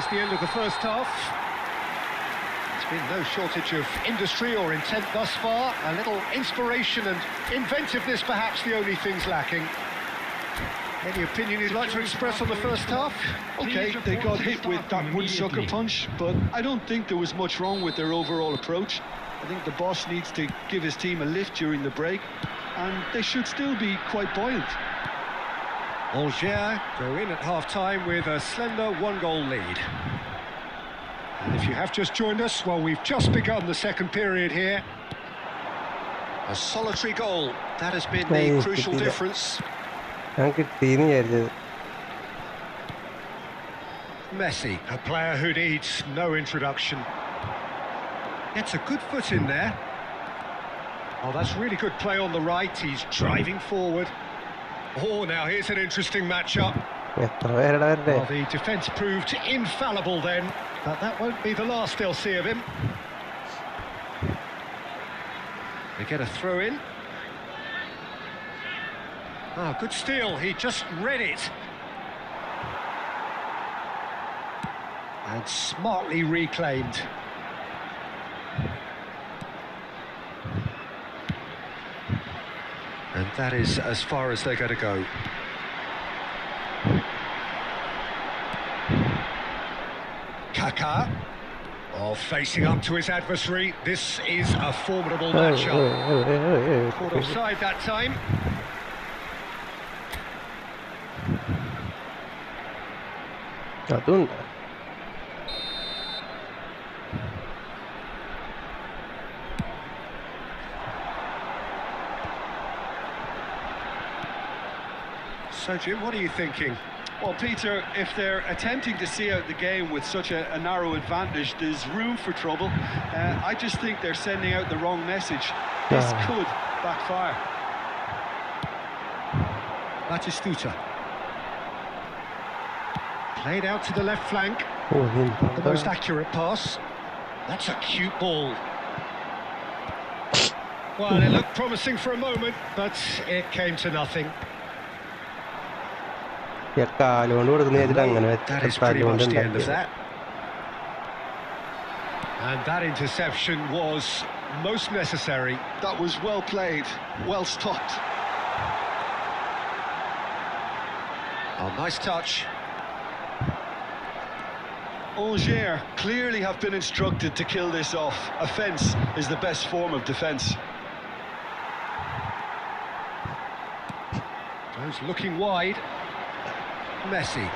the end of the first half. There's been no shortage of industry or intent thus far. A little inspiration and inventiveness, perhaps the only things lacking. Any opinion you'd like to express on the first half? Okay, they got hit with that wood-sucker punch, but I don't think there was much wrong with their overall approach. I think the boss needs to give his team a lift during the break, and they should still be quite buoyant. Angers go in at half-time with a slender one-goal lead. And if you have just joined us, well, we've just begun the second period here. A solitary goal, that has been the crucial difference. Messi, a player who needs no introduction. Gets a good foot in there. Oh, that's really good play on the right. He's driving forward. Oh, now here's an interesting matchup. Well, the defence proved infallible then, but that won't be the last they'll see of him. They get a throw in. Ah, good steal, he just read it. And smartly reclaimed. And that is as far as they're going to go. Kaká, facing up to his adversary. This is a formidable matchup. Caught offside that time. So, Jim, what are you thinking? Well, Peter, if they're attempting to see out the game with such a narrow advantage, there's room for trouble. I just think they're sending out the wrong message. This could backfire. Batistuta. Played out to the left flank. The most accurate pass. That's a cute ball. Well, it looked promising for a moment, but it came to nothing. That is pretty much the end of that. And that interception was most necessary. That was well played, well stopped. Oh, nice touch. Angers clearly have been instructed to kill this off. Offence is the best form of defence. Goes looking wide. Messi.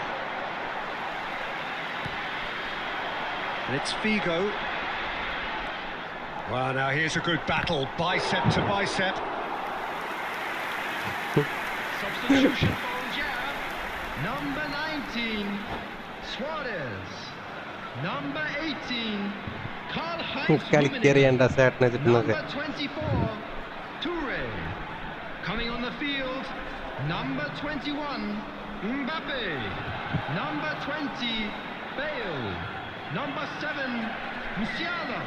And it's Figo. Well, now here's a good battle, bicep to bicep. Substitution for Angers. Number 19, Suarez. Number 18, Karl-Heinz Rummenigge. Number 24, Toure. Coming on the field, number 21, Mbappe. Number 20, Bale. Number 7, Musiala.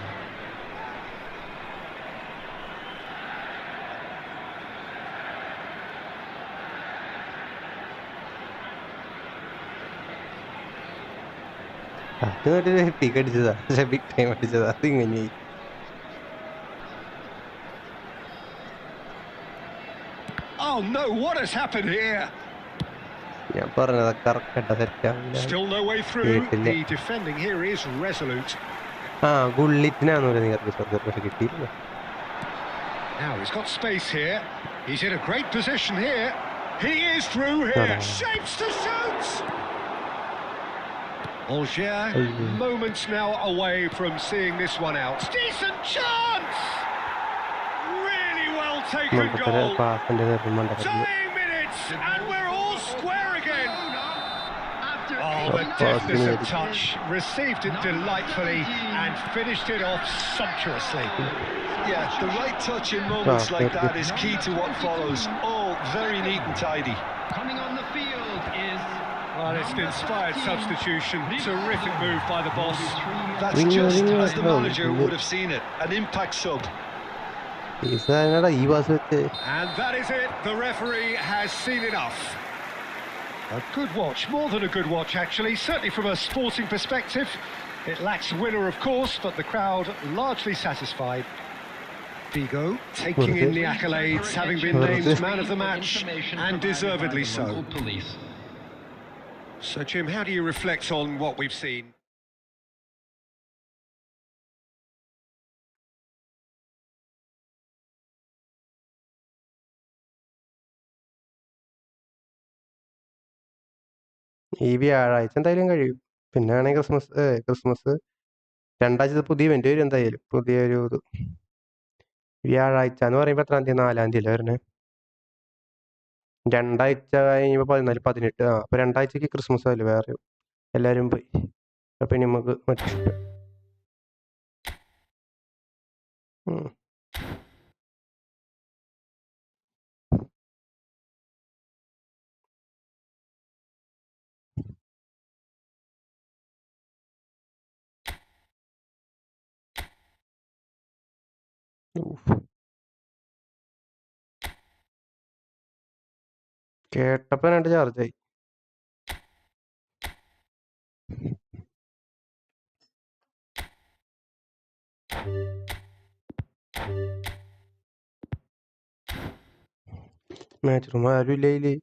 big time thing. Oh no, what has happened here? Still no way through. The defending here is resolute. Now he's got space here. He's in a great position here. He is through here. Shapes to shoot. Angers, moments now away from seeing this one out. Decent chance! Really well taken goal. Dying minutes, and we're all square again. Oh, the deftness of touch. Received it delightfully and finished it off sumptuously. Yeah, the right touch in moments like that is key to what follows. All very neat and tidy. Coming on the field is... Well, it's an inspired substitution. Terrific move by the boss. That's just as the manager would have seen it. An impact sub. And that is it. The referee has seen enough. A good watch, more than a good watch actually, certainly from a sporting perspective. It lacks winner, of course, but the crowd largely satisfied. Figo taking in the accolades, having been named man of the match, and deservedly so. So, Jim, how do you reflect on what we've seen? ഈ വ്യാഴാഴ്ച എന്തായാലും കഴിയും. പിന്നെ ആണെങ്കിൽ Christmas രണ്ടാഴ്ച പുതിയ event വരും എന്തായാലും. പുതിയൊരു ഇത് വ്യാഴാഴ്ച എന്ന് പറയുമ്പോൾ എത്രാം തീയതി? 4-ാം തീയതി അല്ലേ വരണേ? രണ്ടാഴ്ച കഴിയുമ്പോൾ 14, 18. അപ്പൊ രണ്ടാഴ്ചക്ക് ക്രിസ്മസ് അല്ലേ വേറെ. എല്ലാരും പോയി. അപ്പൊ ഇനി നമുക്ക് മറ്റേ കേട്ടപ്പോ 2 ചാർജായി. മാച്ച് റൂം ആരും ഇല്ലേ?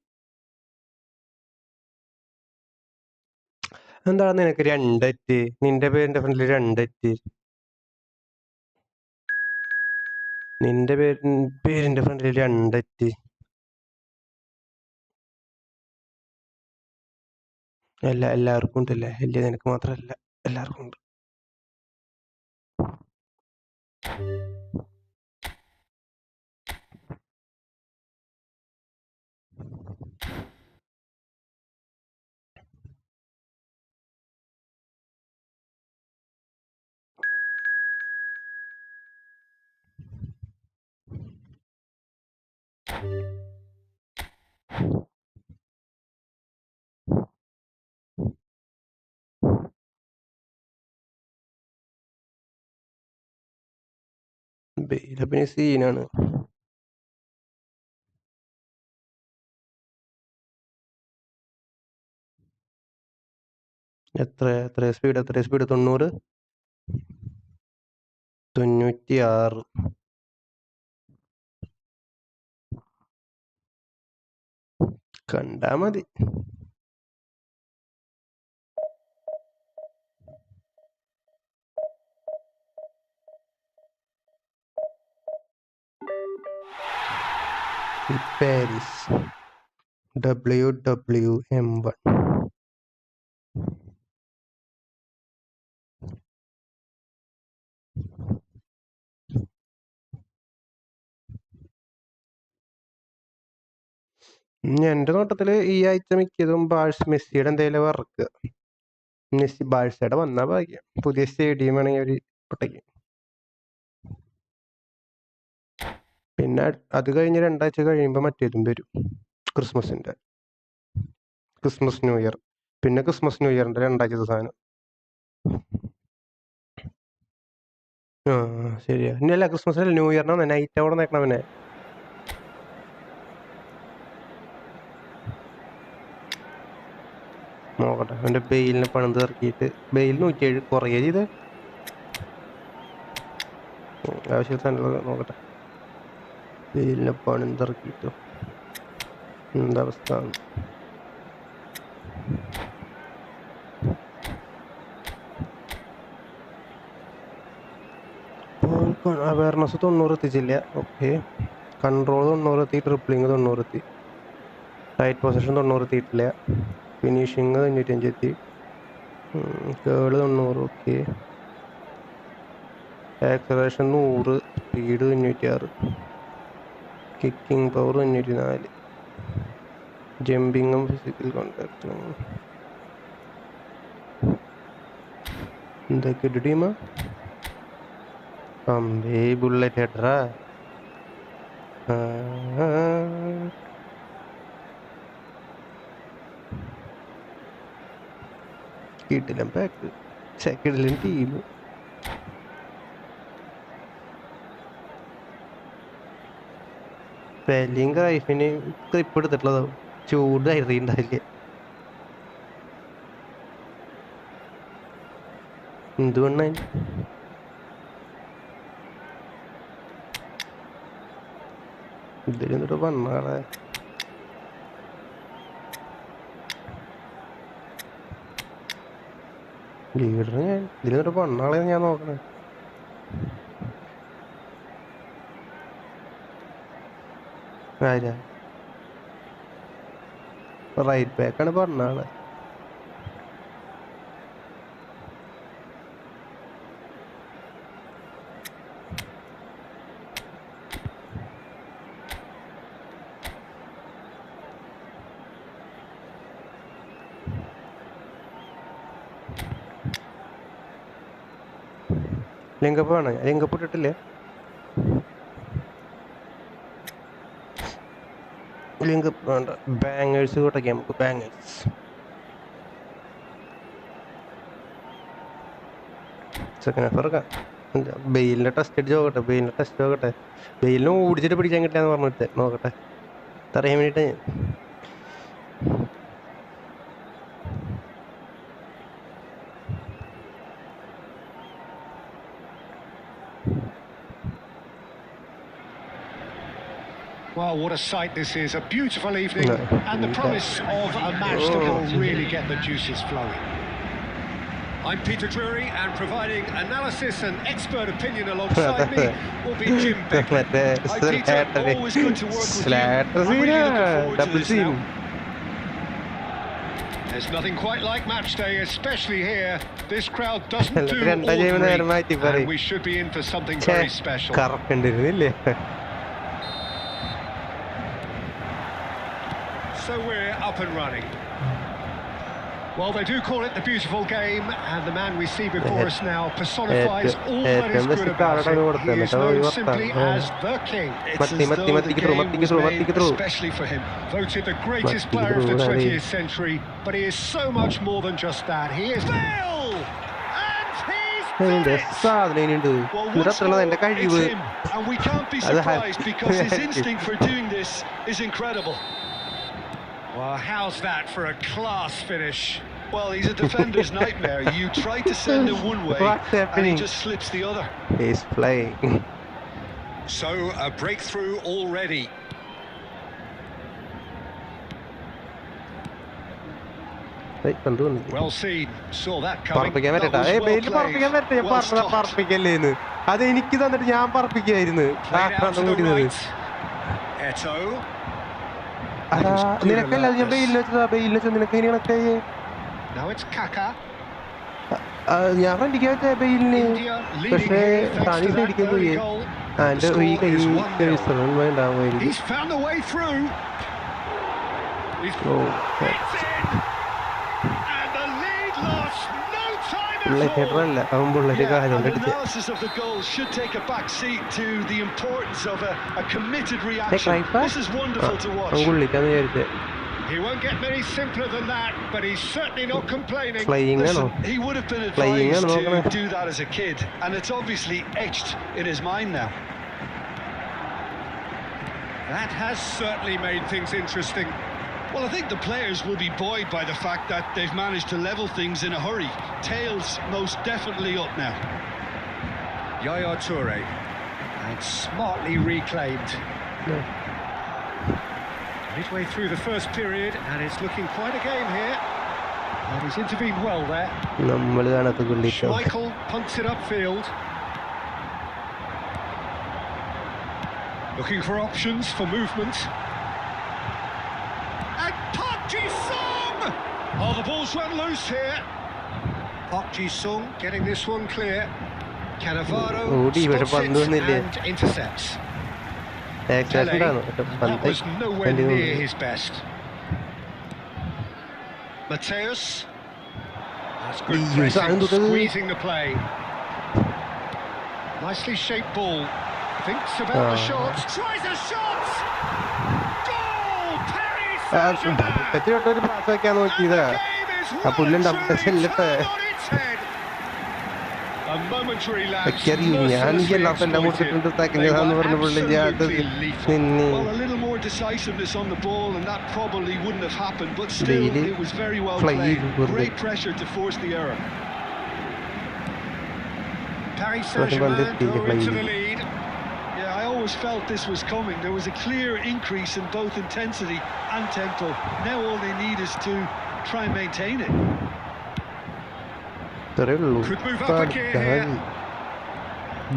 എന്താണ് നിനക്ക് 2 നിന്റെ പേരിന്റെ ഫ്രണ്ടിൽ 2 നിന്റെ പേരിന്റെ ഫ്രണ്ടിൽ 2 എല്ലാവർക്കും ഉണ്ടല്ലേ? ഇല്ല, നിനക്ക് മാത്രമല്ല, എല്ലാവർക്കും ഉണ്ട്. ബെയിലപ്പിന് സീനാണ്. എത്ര സ്പീഡ്? 90, 96. കണ്ടാ മതി. Paris WWM1. എന്റെ നോട്ടത്തില് ഈ ആഴ്ച മിക്കതും മെസ്സിയുടെ എന്തെങ്കിലും ഇറക്കുക. മെസ്സി ബാഴ്സയുടെ വന്നാ ഭാഗ്യം. പുതിയ സ്റ്റേഡിയം ആണെങ്കിൽ ഒരു പൊട്ടയ്ക്ക്. പിന്നെ അത് കഴിഞ്ഞ് 2 ആഴ്ച കഴിയുമ്പോൾ മറ്റേതും വരും, ക്രിസ്മസ് ന്യൂ ഇയർ. പിന്നെ ക്രിസ്മസ് ന്യൂ ഇയറിന്റെ 2 ആഴ്ചത്തെ സാധനം. ശരിയാ. ഇനിയല്ല, ക്രിസ്മസിനല്ല, ന്യൂ ഇയറിനാണ് നൈറ്റ് അവിടെ നേക്കണം. അവനെ നോക്കട്ടെ. അവന്റെ ബെയിലിനെ പണിത് ഇറക്കിയിട്ട് ബെയിൽ 107 കുറയുക ചെയ്ത് ആവശ്യത്തിനുള്ള നോക്കട്ടെ. ബെയിലിനെ പണിതിറക്കിയിട്ട് എന്താ അവസ്ഥ? അവയർനെസ് 90 എത്തിച്ചില്ല. ഓക്കെ. കൺട്രോൾ 90 എത്തി. ട്രിപ്ലിങ് 90 എത്തി. ടൈറ്റ് പൊസിഷൻ 90 എത്തിയിട്ടില്ല. ഫിനിഷിങ് 95 എത്തി. കേള് 90. Okay. Acceleration 100. Speed 96. Kicking power 94. ജമ്പിങ്ങും ഫിസിക്കൽ കോൺടാക്റ്റും എന്തൊക്കെ ടീമാ? അമ്പേ ബുള്ളറ്റ് ഹെഡറാ. കിട്ടില്ല ബാക്ക് സെക്കൻഡിലും ടീം. പെലിയും ക്രൈഫിന് ക്ലിപ്പ് എടുത്തിട്ടുള്ളതാവും. ചൂട് അറിയുണ്ടാവില്ല. എന്തുകൊണ്ടാ ഇതിലെന്നിട്ട് വന്നാളെ ലീഡറിന് ഞാൻ ഇതിലെന്നിട്ട് വന്നാളെ ഞാൻ നോക്കണേ. ആരാ റൈറ്റ് ബാക്കാണ് പറഞ്ഞാള്. ലിങ്കപ്പ് ആണ്, ലിങ്കപ്പ് ഇട്ടിട്ടില്ലേ? ലിങ്കപ്പ് വേണ്ട, ബാങ്ങേഴ്സ് കൂട്ടൊക്കെ നമുക്ക് ബാങ്ങേഴ്സ്. സെക്കൻഡ് ഹാഫ് ഇറക്കാം. ബെയിലിൻ്റെ ടെസ്റ്റ് അടിച്ച് നോക്കട്ടെ, ബെയിലിൻ്റെ ടെസ്റ്റ് നോക്കട്ടെ. ബെയിലിനെ ഓടിച്ചിട്ട് പിടിക്കാൻ കിട്ടിയാന്ന് പറഞ്ഞിട്ട് നോക്കട്ടെ, അറിയാൻ വേണ്ടിയിട്ട് ഞാൻ. Well, what a sight this is. A beautiful evening and the promise of a match that will really get the juices flowing. I'm Peter Drury, and providing analysis and expert opinion alongside me will be Jim Beckett. Hi Peter, always good to work with you. I'm really looking forward to this now. There's nothing quite like match day, especially here. This crowd doesn't do ordinary, and we should be in for something very special. So we're up and running. Well, they do call it the beautiful game, and the man we see before us now personifies all that is good about it. He is known simply as the King. It's as though the game was made especially for him. Voted the greatest player of the 20th century, but he is so much more than just that. He is Bill! And he's finished! Well, once more, it's him, and we can't be surprised because his instinct for doing this is incredible. Well, how's that for a class finish? Well, he's a defender's nightmare. You try to send him one way, and he just slips the other. He's playing. So, a breakthrough already. Well seen. Saw that coming. That was well played. Well stopped. അത് എനിക്ക് തന്നിട്ട് ഞാൻ പറപ്പിക്കായിരുന്നു. Eto. നിനക്കല്ല ഞാൻ ബെയിലിന് വെച്ചത്, നിനക്ക് എങ്ങനെ കണക്കായി? ഞാൻ ഫ്രണ്ടിക്ക് വെച്ച ബെയിലിന്, പക്ഷേ റാണി സൈഡിക്ക് പോയി. എന്റെ ഈ കൈ ഉണ്ടാവുമായിരിക്കും. ഹെഡറല്ല, അവൻ ബുള്ളറ്റ് കാര്യം അടിച്ചു. പുള്ളിക്കാന്ന് വിചാരിച്ചേ. ഫ്ലൈയിങ് ആണോ? ഫ്ലൈയിങ് ആണോ നോക്കണേ? That has certainly made things interesting. Well, I think the players will be buoyed by the fact that they've managed to level things in a hurry. Tails most definitely up now. Yaya Toure, and smartly reclaimed. Yeah. Midway through the first period, and it's looking quite a game here. And he's intervened well there. Schmeichel punts it upfield. Looking for options for movement. Oh, the ball's run loose here. Park Ji-sung getting this one clear. Cannavaro stops it and intercepts. Pele, that was nowhere near his best. Mateus. That's good pressing, squeezing the play. Nicely shaped ball. Thinks about the shot. Tries a shot! Goal! Paris Saint-Germain! A momentary lapse. ഞാൻ എല്ലാം കൊടുത്തിട്ടുണ്ട്. Well, a little more decisiveness on the ball, and that probably wouldn't have happened. But still, it was very well played. Great pressure to force the error. Paris Saint-Germain go into the lead. Yeah, I always felt this was coming. There was a clear increase in both intensity and tempo. Now all they need is to try and maintain it. Could move up a gear here.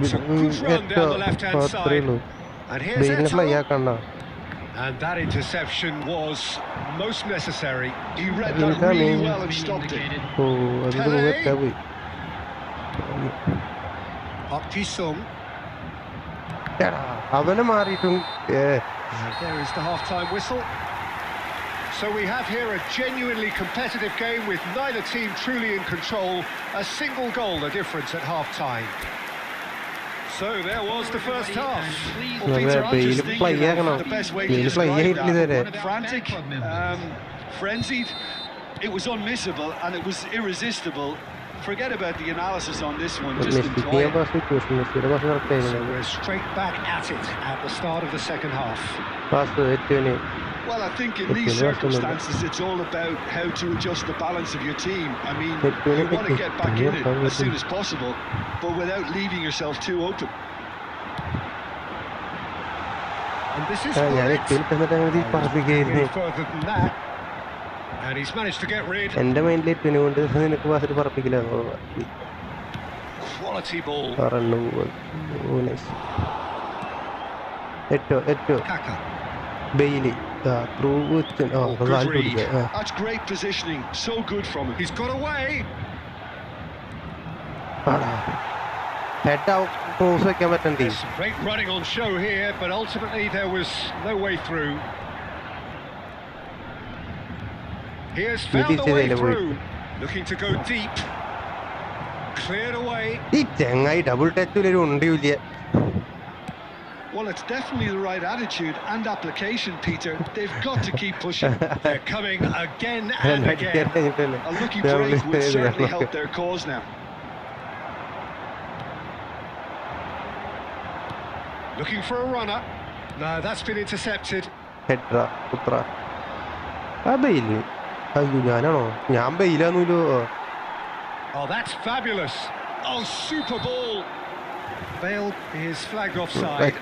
It's a good run down the left-hand side. And here's Eto'o. And that interception was most necessary. He read that really well and stopped it. Pele. Park Ji-sung. There is the half-time whistle. So we have here a genuinely competitive game with neither team truly in control. A single goal the difference at half-time. So there was the first half. Well, Peter, I'm just thinking of the best way to describe that. Frantic, frenzied. It was unmissable and it was irresistible. Forget about the analysis on this one, just enjoy it. So we're straight back at it at the start of the second half. Well, I think in these circumstances, it's all about how to adjust the balance of your team. I mean, you want to get back in it as soon as possible, but without leaving yourself too open. And this is any further than that. And he's managed to get rid. Quality ball. Kaka. Bailey. That's great positioning. So good from him. He's got away. Head out. There's some great running on show here, but ultimately there was no way through. He has found the way through. Looking to go deep. Cleared away. Well, it's definitely the right attitude and application, Peter. They've got to keep pushing. They're coming again and again. A lucky break would certainly help their cause now. Looking for a runner. No, that's been intercepted. Oh, that's fabulous. Oh, super ball. Bale is flagged offside.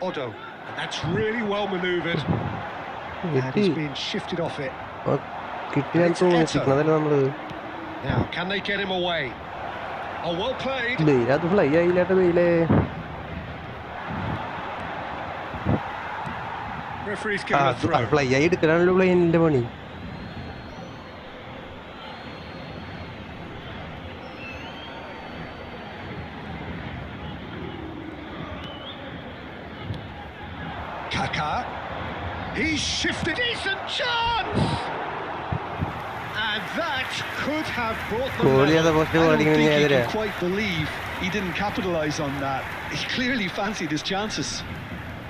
Odo, and that's really well manoeuvred. And he's been shifted off it. Now, can they get him away? Oh, well played. Referee's given a throw. Kaka. He's shifted. Decent chance! And that could have brought them down. I don't think he can quite believe he didn't capitalise on that. He clearly fancied his chances.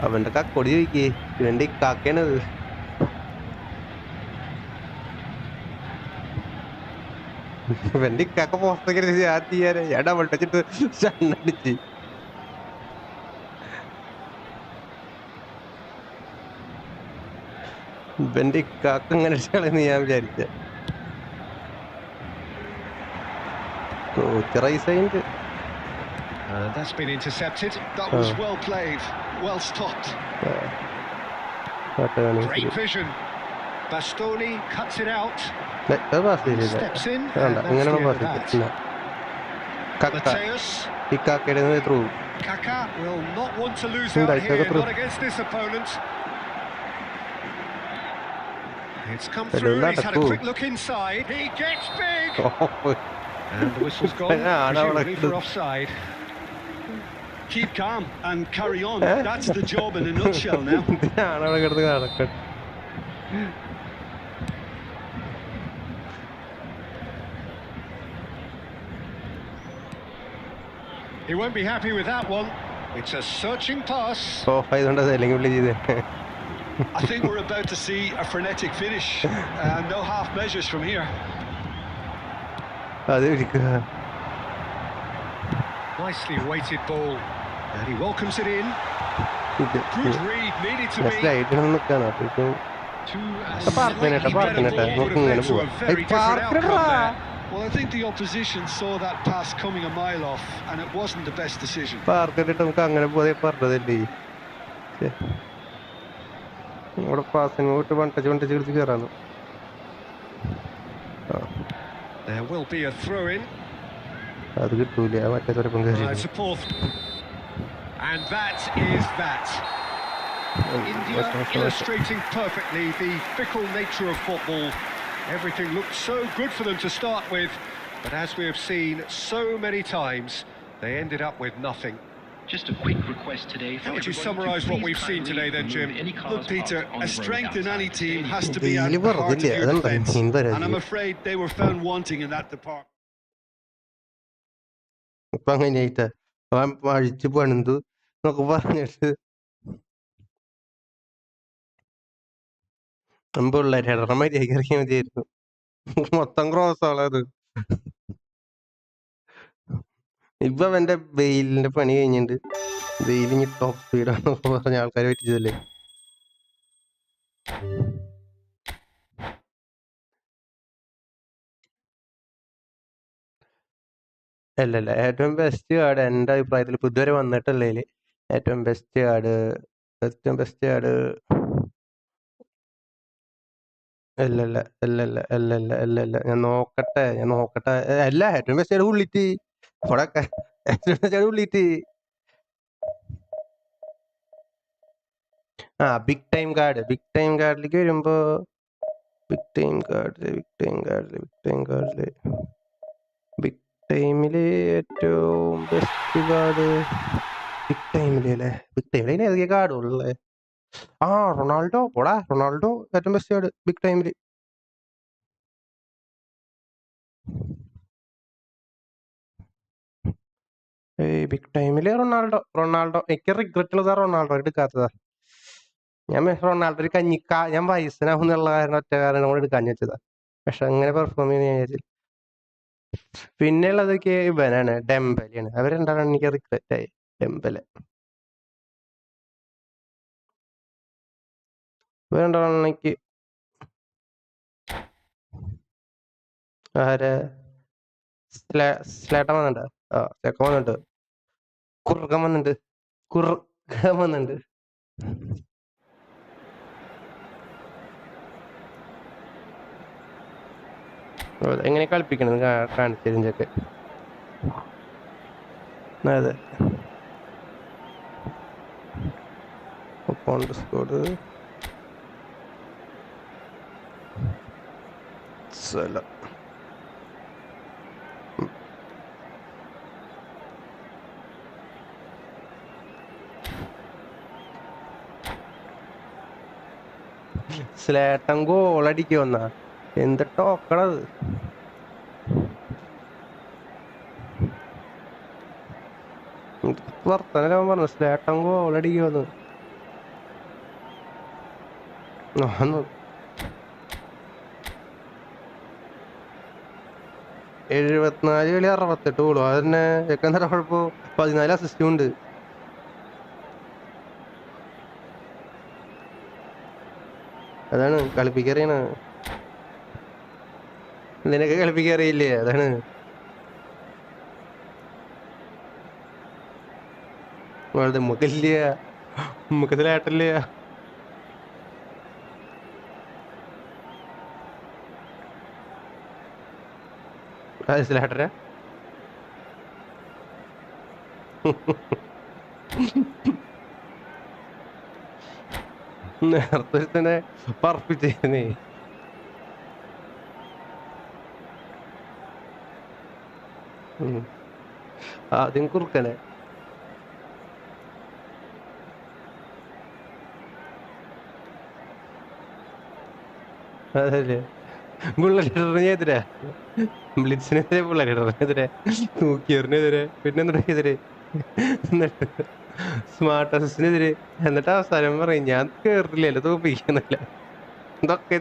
അവന്റെ കക്കൊടി ചോദിക്കേ ഇവന്റെ കാക്കയാണത്. ഇവന്റെ കാക്ക പുറത്തേക്ക് ചെയ്യാൻ ഞാൻ double ടച്ചിട്ട് ഷണ്ണടിച്ച്. ഇവന്റെ കാക്ക ഇങ്ങനെ അടിച്ചാളെന്ന് ഞാൻ വിചാരിച്ച. റൈസൈൻഡ്. That's been intercepted. That was well played, well stopped. Great vision. Bastoni cuts it out. Steps in. Mateus. Kaka will not want to lose out here, not against this opponent. It's come through. He's had a quick look inside. He gets big. And the whistle's gone. Presumably for offside. Keep calm and carry on. That's the job in a nutshell now. He won't be happy with that one. It's a searching pass. I think we're about to see a frenetic finish. No half measures from here. Nicely weighted ball. And he welcomes it in. ഇത് Good read, needed to ഞാൻ be slide ചെയ്യണം നിൽക്കാണ് അപ്പോഴേക്കും slightly better ball നമുക്ക് would have ഇങ്ങനെ led to a പോവാം. very different outcome പാർക്കടാ there. Well, I think the opposition saw that pass coming a mile off, and it wasn't the best decision. പാർക്കിട്ട് നമുക്ക് അങ്ങനെ പോയി പറഞ്ഞതല്ലേ. ഇവിടെ പാസിന് പോയിട്ട് വണ്ടച്ച് എടുത്ത് കയറാന്ന്. There will be a throw-in. അത് കിട്ടൂല മറ്റേ തുറപ്പം കയറി. Support. And that is that. India illustrating perfectly the fickle nature of football. Everything looked so good for them to start with, but as we have seen so many times, they ended up with nothing. Just a quick request today. How would you summarise what we've seen today then, Jim? Look, Peter, a strength in any team has to be at the heart of your defence, and I'm afraid they were found wanting in that department. ഇപ്പൊ അങ്ങനെയായിട്ടാ അവൻ അഴിച്ച് പണിതു എന്നൊക്കെ പറഞ്ഞിട്ട് പിള്ളേരെ ഇടണം മര്യാദ ഇറങ്ങിയാൽ മതിയായിരുന്നു. മൊത്തം ക്രോസ് ആളത്. ഇപ്പൊ അവന്റെ വെയിലിന്റെ പണി കഴിഞ്ഞിട്ടുണ്ട്. വെയിൽ ഇനി ടോപ്പ് സ്പീഡാന്നൊക്കെ പറഞ്ഞ ആൾക്കാരെ പറ്റിച്ചതല്ലേ. അല്ലല്ല ഏറ്റവും ബെസ്റ്റ് കാർഡ് എന്റെ അഭിപ്രായത്തിൽ ഇപ്പൊ ഇതുവരെ വന്നിട്ടുള്ളതില് ഏറ്റവും ബെസ്റ്റ് കാർഡ് അല്ലല്ല അല്ലല്ല അല്ലല്ല അല്ലല്ല ഞാൻ നോക്കട്ടെ അല്ല ഏറ്റവും ബെസ്റ്റ് കാർഡ് ഉള്ളിട്ട് ഇവിടെ ഏറ്റവും ബെസ്റ്റ് കാർഡ് ഉള്ളിട്ട് ബിഗ് ടൈം കാർഡിലേക്ക് വരുമ്പോ ബിഗ് ടൈമില് ഏറ്റവും ബെസ്റ്റ് കാർഡ് ബിഗ് ടൈമില് ഏതൊക്കെ കാർഡുള്ളേ? റൊണാൾഡോ ഏറ്റവും ബെസ്റ്റ് കാർഡ് ബിഗ് ടൈമില്. ബിഗ് ടൈമില് റൊണാൾഡോ എനിക്ക് റിഗ്രറ്റ് ഉള്ളതാ റൊണാൾഡോ എടുക്കാത്തതാ. ഞാൻ റൊണാൾഡോ ഒരു ഞാൻ വയസ്സനാവും എന്നുള്ള കാരണം ഒറ്റ കാരണം കൂടെ എടുക്കാൻ വെച്ചതാ. പക്ഷെ അങ്ങനെ പെർഫോം ചെയ്യുന്ന ഞാൻ വിചാരിച്ചില്ല. പിന്നെ ഉള്ളതൊക്കെ ഇവനാണ് ഡെംബലെയാണ്. അവരെന്താണ് എനിക്ക് റിഗ്രറ്റ് ആയി. ഡെംബലെ ഇവരെന്താണ് എനിക്ക് ആരെ സ്ലേട്ടൻ വന്നിട്ടുണ്ട്. ചെക്കൻ വന്നിട്ടുണ്ട്. കുറുക്കൻ വന്നിട്ടുണ്ട്. എങ്ങനെ കളിപ്പിക്കണത് കാണിച്ചതിൻ്റെയൊക്കെ. അതെ സ്കോഡ് സ്ലേട്ടൻ ഗോളടിക്ക് വന്ന എന്തിട്ടോക്കണത്. വർത്തനം പറഞ്ഞു സ്ലേട്ടൻ ഗോളടിക്ക് വന്ന് 74 കളി 68 ഗോളോ. അതന്നെ ചെക്കന്തര കുഴപ്പോ 14 അസിസ്റ്റും ഉണ്ട്. അതാണ് കളിപ്പിക്കറിയണ. നിനക്ക് കളിപ്പിക്കറിയില്ലേ? അതാണ് നമുക്കില്ല, നമുക്ക് സ്ലേട്ടല്ല. സ്ലേട്ടനാ നേരത്തെ തന്നെ പറപ്പിച്ചേ. ആദ്യം കുറുക്കനെ അതല്ലേ ബുള്ളറ്റിനെതിരെ, ബ്ലിറ്റ്സിനെതിരെ, ബുള്ളറ്റിനെതിരെ, തൂക്കിയറിനെതിരെ, പിന്നെന്തിനെതിരെ, എന്നിട്ട് സ്മാർട്ട് അസിസ്റ്റിനെതിരെ. എന്നിട്ട് അവസാനം പറയും ഞാൻ കേറില്ലല്ലോ തോപ്പിക്കുന്നില്ല. ഇതൊക്കെ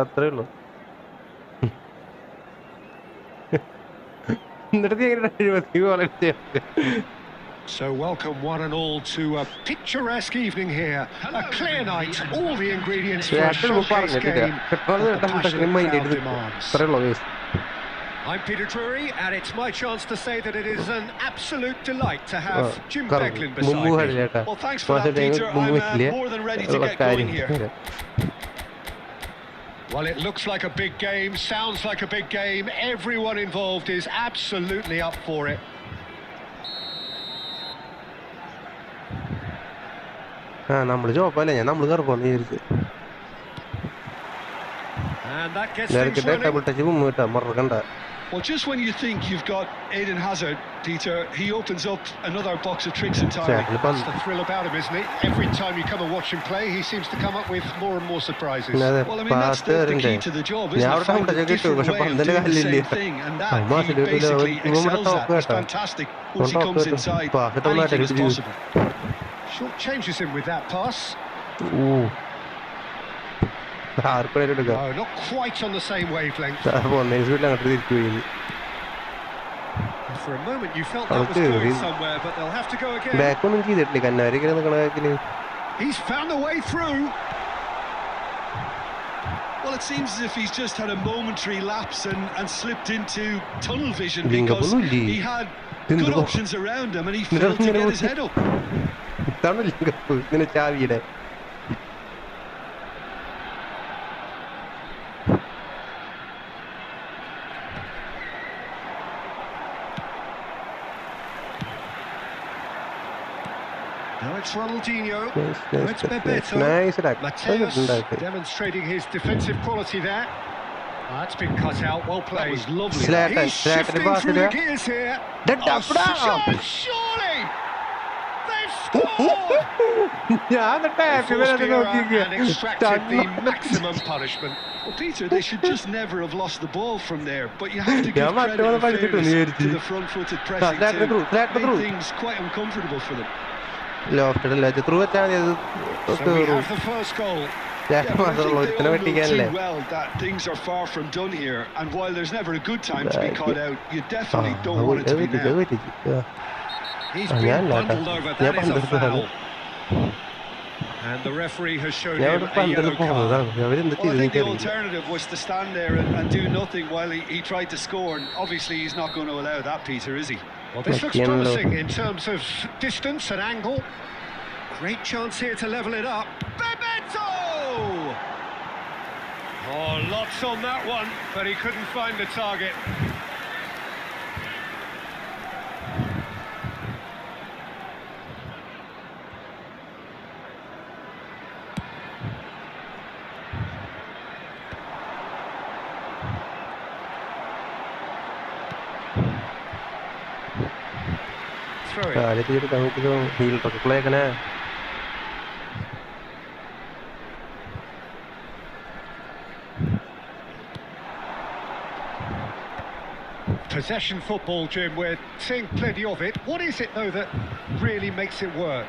അത്രേ ഉള്ളൂ. എന്നിട്ട് എങ്ങനെ 70 ഗോൾ അടിച്ചത്? So welcome one and all to a picturesque evening here. A clear night, all the ingredients for a showcase game that the passionate crowd demands. I'm Peter Drury, and it's my chance to say that it is an absolute delight to have Jim Becklin beside me. Well, thanks for that, Peter. I'm more than ready to get going here. Well, it looks like a big game, sounds like a big game. Everyone involved is absolutely up for it. നമ്മള് ജോപ്പല്ലേ ഞാൻ നമ്മള് കറപ്പോന്ന് വിചാരിച്ചു. Double touch മുമ്പിട്ടാ മറക്കണ്ട. Well, just when you think you've got Eden Hazard, Peter, he opens up another box of tricks entirely. That's the thrill about him, isn't it? Every time you come and watch him play, he seems to come up with more and more surprises. Well, I mean, that's the key to the job, isn't it? Finding a different way of doing the same thing, and that he basically excels at. It's fantastic once he comes inside, anything is possible. Short changes him with that pass. No, not quite on the same wavelength. For a moment you felt that was going somewhere, but they'll have to go again. He's found a way through. Well, it seems as if he's just had a momentary lapse and slipped into tunnel vision because he had good options around him and he failed to get his head up. Now it's Ronaldinho. It's Bebeto. Mateus demonstrating his defensive quality there. That's been cut out. Well played. That was lovely. He's shifting through the gears here. Surely! They've scored! And extracted the maximum punishment. Well, Peter, they should just never have lost the ball from there. But you have to give credit and fairness to the front-footed pressing too. Made things quite uncomfortable for them. So we have the first goal. Yeah, but I think they all know too well that things are far from done here, and while there's never a good time to be caught out, you definitely don't want it to be now. He's been bundled over. That is a foul. And the referee has shown him a yellow card. Well, I think the alternative was to stand there and do nothing while he tried to score, and obviously he's not going to allow that, Peter, is he? Well, this looks promising in terms of distance and angle. Great chance here to level it up. Bebeto! Oh, lots on that one, but he couldn't find the target. Possession football, Jim, we're seeing plenty of it. What is it, though, that really makes it work?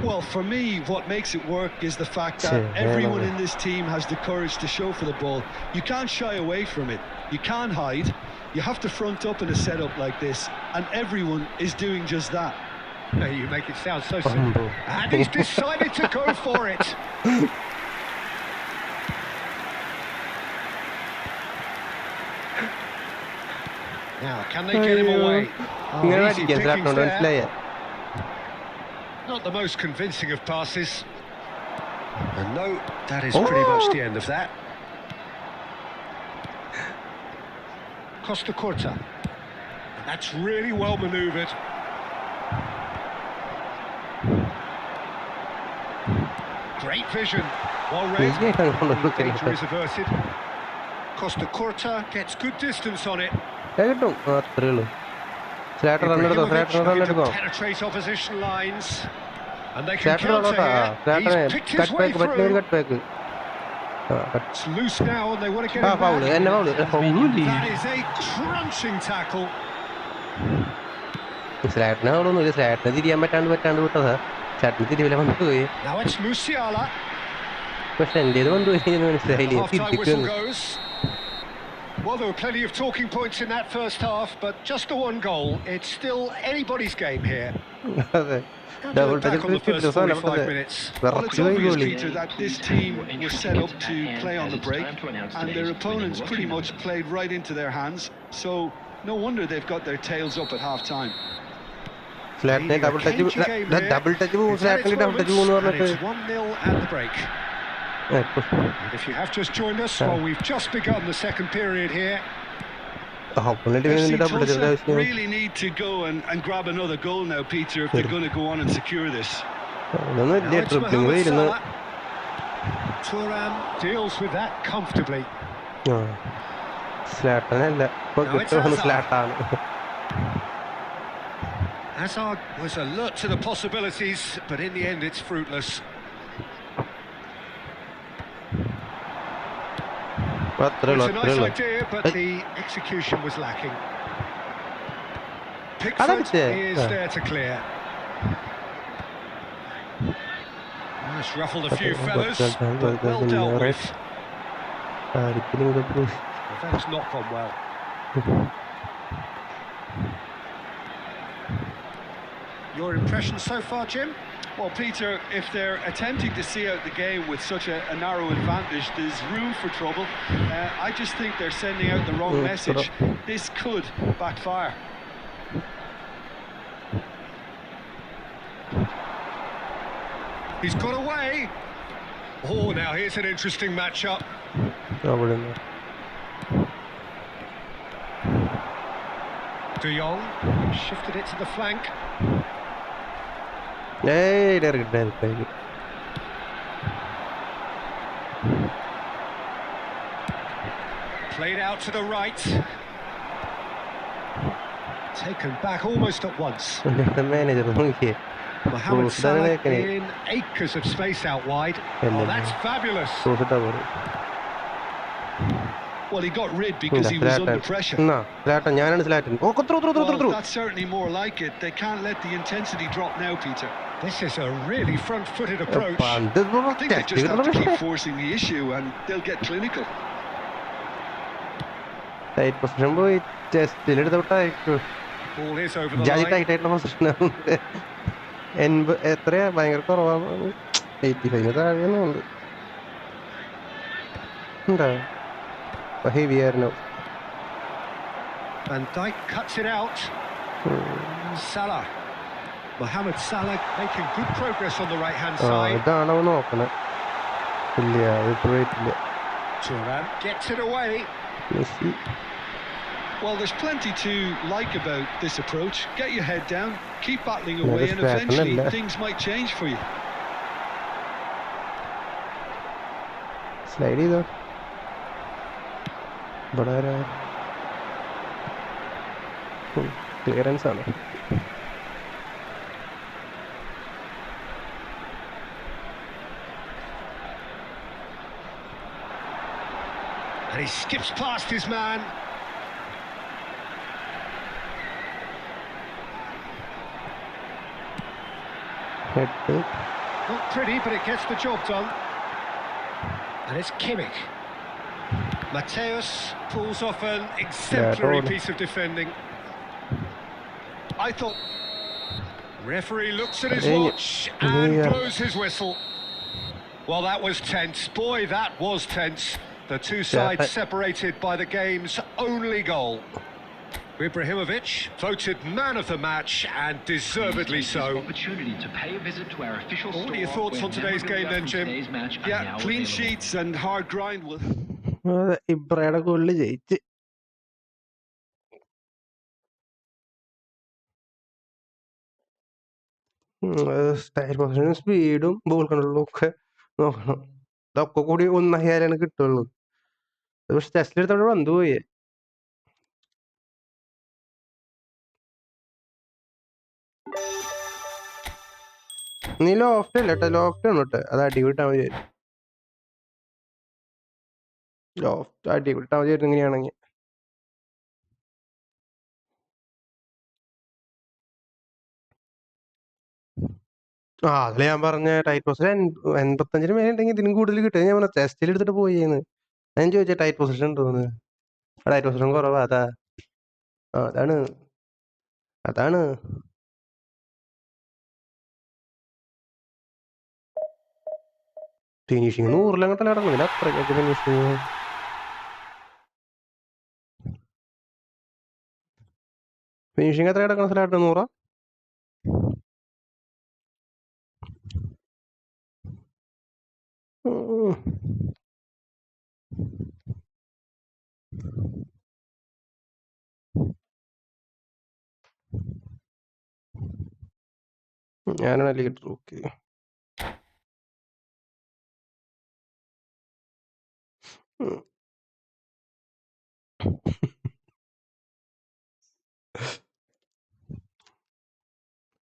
Well, for me, what makes it work is the fact that everyone in this team has the courage to show for the ball. You can't shy away from it. You can't hide. You have to front up in a setup like this, and everyone is doing just that. No, you make it sound so simple. And he's decided to go for it. Now, can they get him away? Oh, easy pickings there. Not the most convincing of passes. And no, that is pretty much the end of that. Costa Curta. And that's really well manoeuvred. Great vision. Well read. Danger is averted. Costa Curta gets good distance on it. Penetrate opposition lines. And they can counter here. He's picked his way through. It's loose now and they want to get him back. That is a crunching tackle. Now it's Musiala. പക്ഷെ എന്റേത് വന്നു മനസ്സിലായില്ലേ Half-time whistle തിരിക്കുന്നു goes. Well, there were plenty of talking points in that first half, but just the one goal. It's still anybody's game here. അതെ How to double look back on the first 45 minutes? Well, it's obvious, Peter, that this team was set up to play on the break, and their opponents pretty much played right into their hands, so no wonder they've got their tails up at half-time. സ്ലാറ്റിനെ double touch പോകും സ്ലാറ്റിന് double touch പോകുന്നു And പറഞ്ഞിട്ട് it's 1-0 at the break. And if you have just joined us, well, we've just begun the second period here. Double touch ആവശ്യം Really need to go and grab another goal now, Peter, if they're going to go on and secure this. അതൊന്നും Now ഇല്ല it's ട്രിപ്പിളിങ് Mohamed വരുന്നു Salah. Thuram deals with that comfortably. സ്ലാട്ടനല്ല ഇപ്പൊ കിട്ടുന്നു സ്ലാട്ടാണ് Hazard was alert to the possibilities, but in the end it's fruitless. It's a nice idea, but the execution was lacking. Pickford is there to clear. It's ruffled a few feathers, but well dealt with. Well, that's not gone well. Your impression so far, Jim? Well, Peter, if they're attempting to see out the game with such a narrow advantage, there's room for trouble. I just think they're sending out the wrong message. This could backfire. He's got away. Oh, now here's an interesting matchup. De Jong shifted it to the flank. Played out to the right. Taken back almost at once. Mohamed Salah in acres of space out wide. Oh, that's fabulous. Well, he got rid because he was under pressure. Well, that's certainly more like it. They can't let the intensity drop now, Peter. This is a really front-footed approach. I think they just have to keep forcing the issue and they'll get clinical. Tight position boy, chest Ball is over the line. tight position. എത്രയാ ഭയങ്കര കുറവാണ് 85 താഴെയൊന്നുണ്ട് എന്താ heavy ആയിരുന്നു Van Dijk cuts it out. Salah. Mohamed Salah making good progress on the right-hand side. ഇതാണോ നോക്കണേ ഇല്ല ഇല്ല Thuram gets it away. Messi Well, there's plenty to like about this approach. Get your head down, keep battling away, and eventually things might change for you. Slide either. Bada clearance ആണ് And he skips past his man. Not pretty, but it gets the job done. And it's Kimmich. Mateus pulls off an exemplary piece of defending. I thought... Referee looks at his watch and blows his whistle. Well, that was tense. Boy, that was tense. The two sides separated by the game's only goal. Ibrahimovic voted man of the match, and deservedly so. What are your thoughts on today's game then, Jim? Yeah, clean sheets and hard grind will... ഇബ്രയുടെ ഗോളില് ജയിച്ച് style പൊസിഷനും സ്പീഡും ball കൺട്രോളും ഒക്കെ നോക്കണം ഇതൊക്കെ കൂടി ഒന്നായാലാണ് കിട്ടുള്ളൂ പക്ഷെ ടെസ്റ്റിൽ എടുത്തോടെ വന്നു പോയേ നീ ലോഫ്റ്റ് അല്ല കേട്ടോ ലോഫ്റ്റ് ആണ് കേട്ടോ അത് അടിവിട്ടാൽ മതി ലോഫ്റ്റ് അടിവിട്ടാൽ മതി ഇങ്ങനെയാണെങ്കിൽ അതില് ഞാൻ പറഞ്ഞ ടൈറ്റ് പൊസിഷൻ 85 മേലെ ഉണ്ടെങ്കിൽ ഇതിനും കൂടുതൽ കിട്ടും. ഞാൻ പറഞ്ഞ ടെസ്റ്റിൽ എടുത്തിട്ട് പോയിന്ന് ഞാൻ ചോദിച്ച ടൈറ്റ് പൊസിഷൻ ഉണ്ടോന്ന്. ടൈറ്റ് പൊസിഷൻ കുറവാ. അതാണ് ഫിനിഷിങ് 100 നടക്കുന്നില്ല. അത്രയ്ക്കൊക്കെ ഫിനിഷിങ് എത്ര കിടക്കുന്ന സ്ഥലമായിട്ട് 100? ഞാനാണ് ലീഡർ. ഓക്കെ,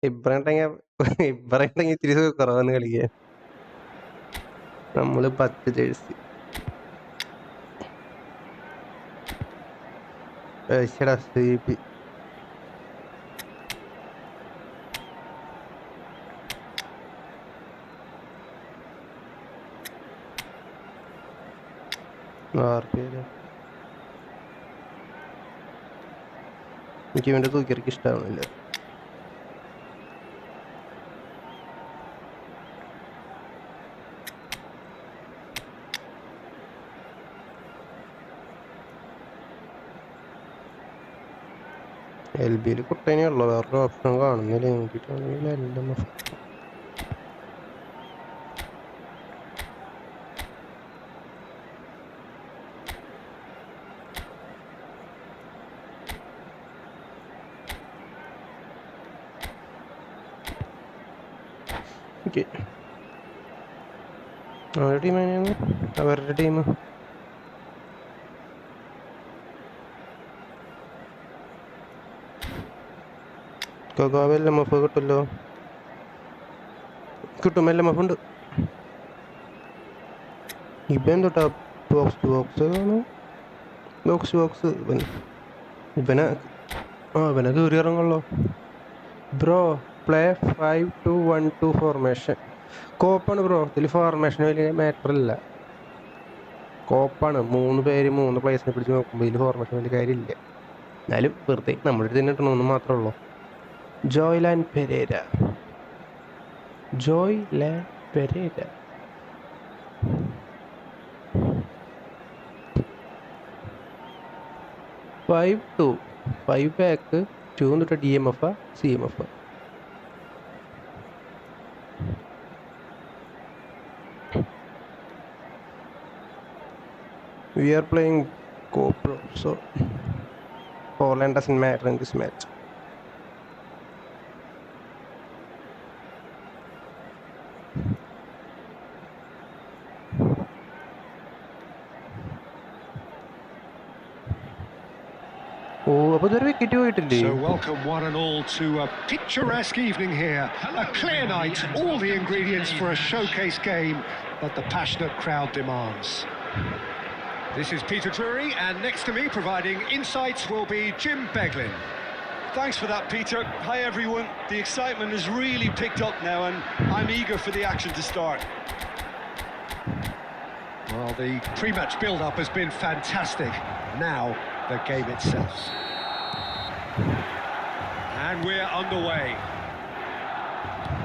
ഇബ്രാഹിം ഇത്തിരി കുറവെന്ന് കളിക്കാൻ. നമ്മള് 10 ജേഴ്സി. CP എനിക്ക് ഇവന്റെ തൂക്കിയർക്ക് ഇഷ്ടമാവുന്നില്ല. LBയിൽ കുട്ടേനെ ഉള്ളു, വേറൊരു ഓപ്ഷൻ കാണുന്നില്ല. നോക്കിയിട്ടാണെങ്കിൽ അവരുടെ ടീം എങ്ങനെയാണ്? അവരുടെ ടീം LMF കിട്ടുമല്ലോ. കിട്ടും, LMF ഉണ്ട്. ഇവൻ തൊട്ടാ ബോക്സ് ഇവനെ കയറി ഇറങ്ങുള്ളൂ. Bro play 5-2-1-2 formation. കോപ്പാണ് ബ്രോ. ഇതിൽ ഫോർമേഷൻ വലിയ മാറ്റർ ഇല്ല. കോപ്പാണ്. 3 പേര് 3 പ്ലേസിനെ പിടിച്ച് നോക്കുമ്പോൾ ഇതിൽ ഫോർമേഷൻ വലിയ കാര്യമില്ല. എന്നാലും വെറുതെ നമ്മുടെ അടുത്ത് തന്നെ കിട്ടണമെന്ന് മാത്രമേ ഉള്ളൂ. ജോയ്ലാൻ പെരേര 5 ബാക്ക് 2 തൊട്ട് DMF CMF. We are playing co-pro, so Poland doesn't matter in this match. So welcome one and all to a picturesque evening here. A clear night, all the ingredients for a showcase game that the passionate crowd demands. This is Peter Drury, and next to me providing insights will be Jim Beglin. Thanks for that, Peter. Hi everyone. The excitement has really picked up now and I'm eager for the action to start. Well, the pre-match build-up has been fantastic. Now, the game itself. And we're underway.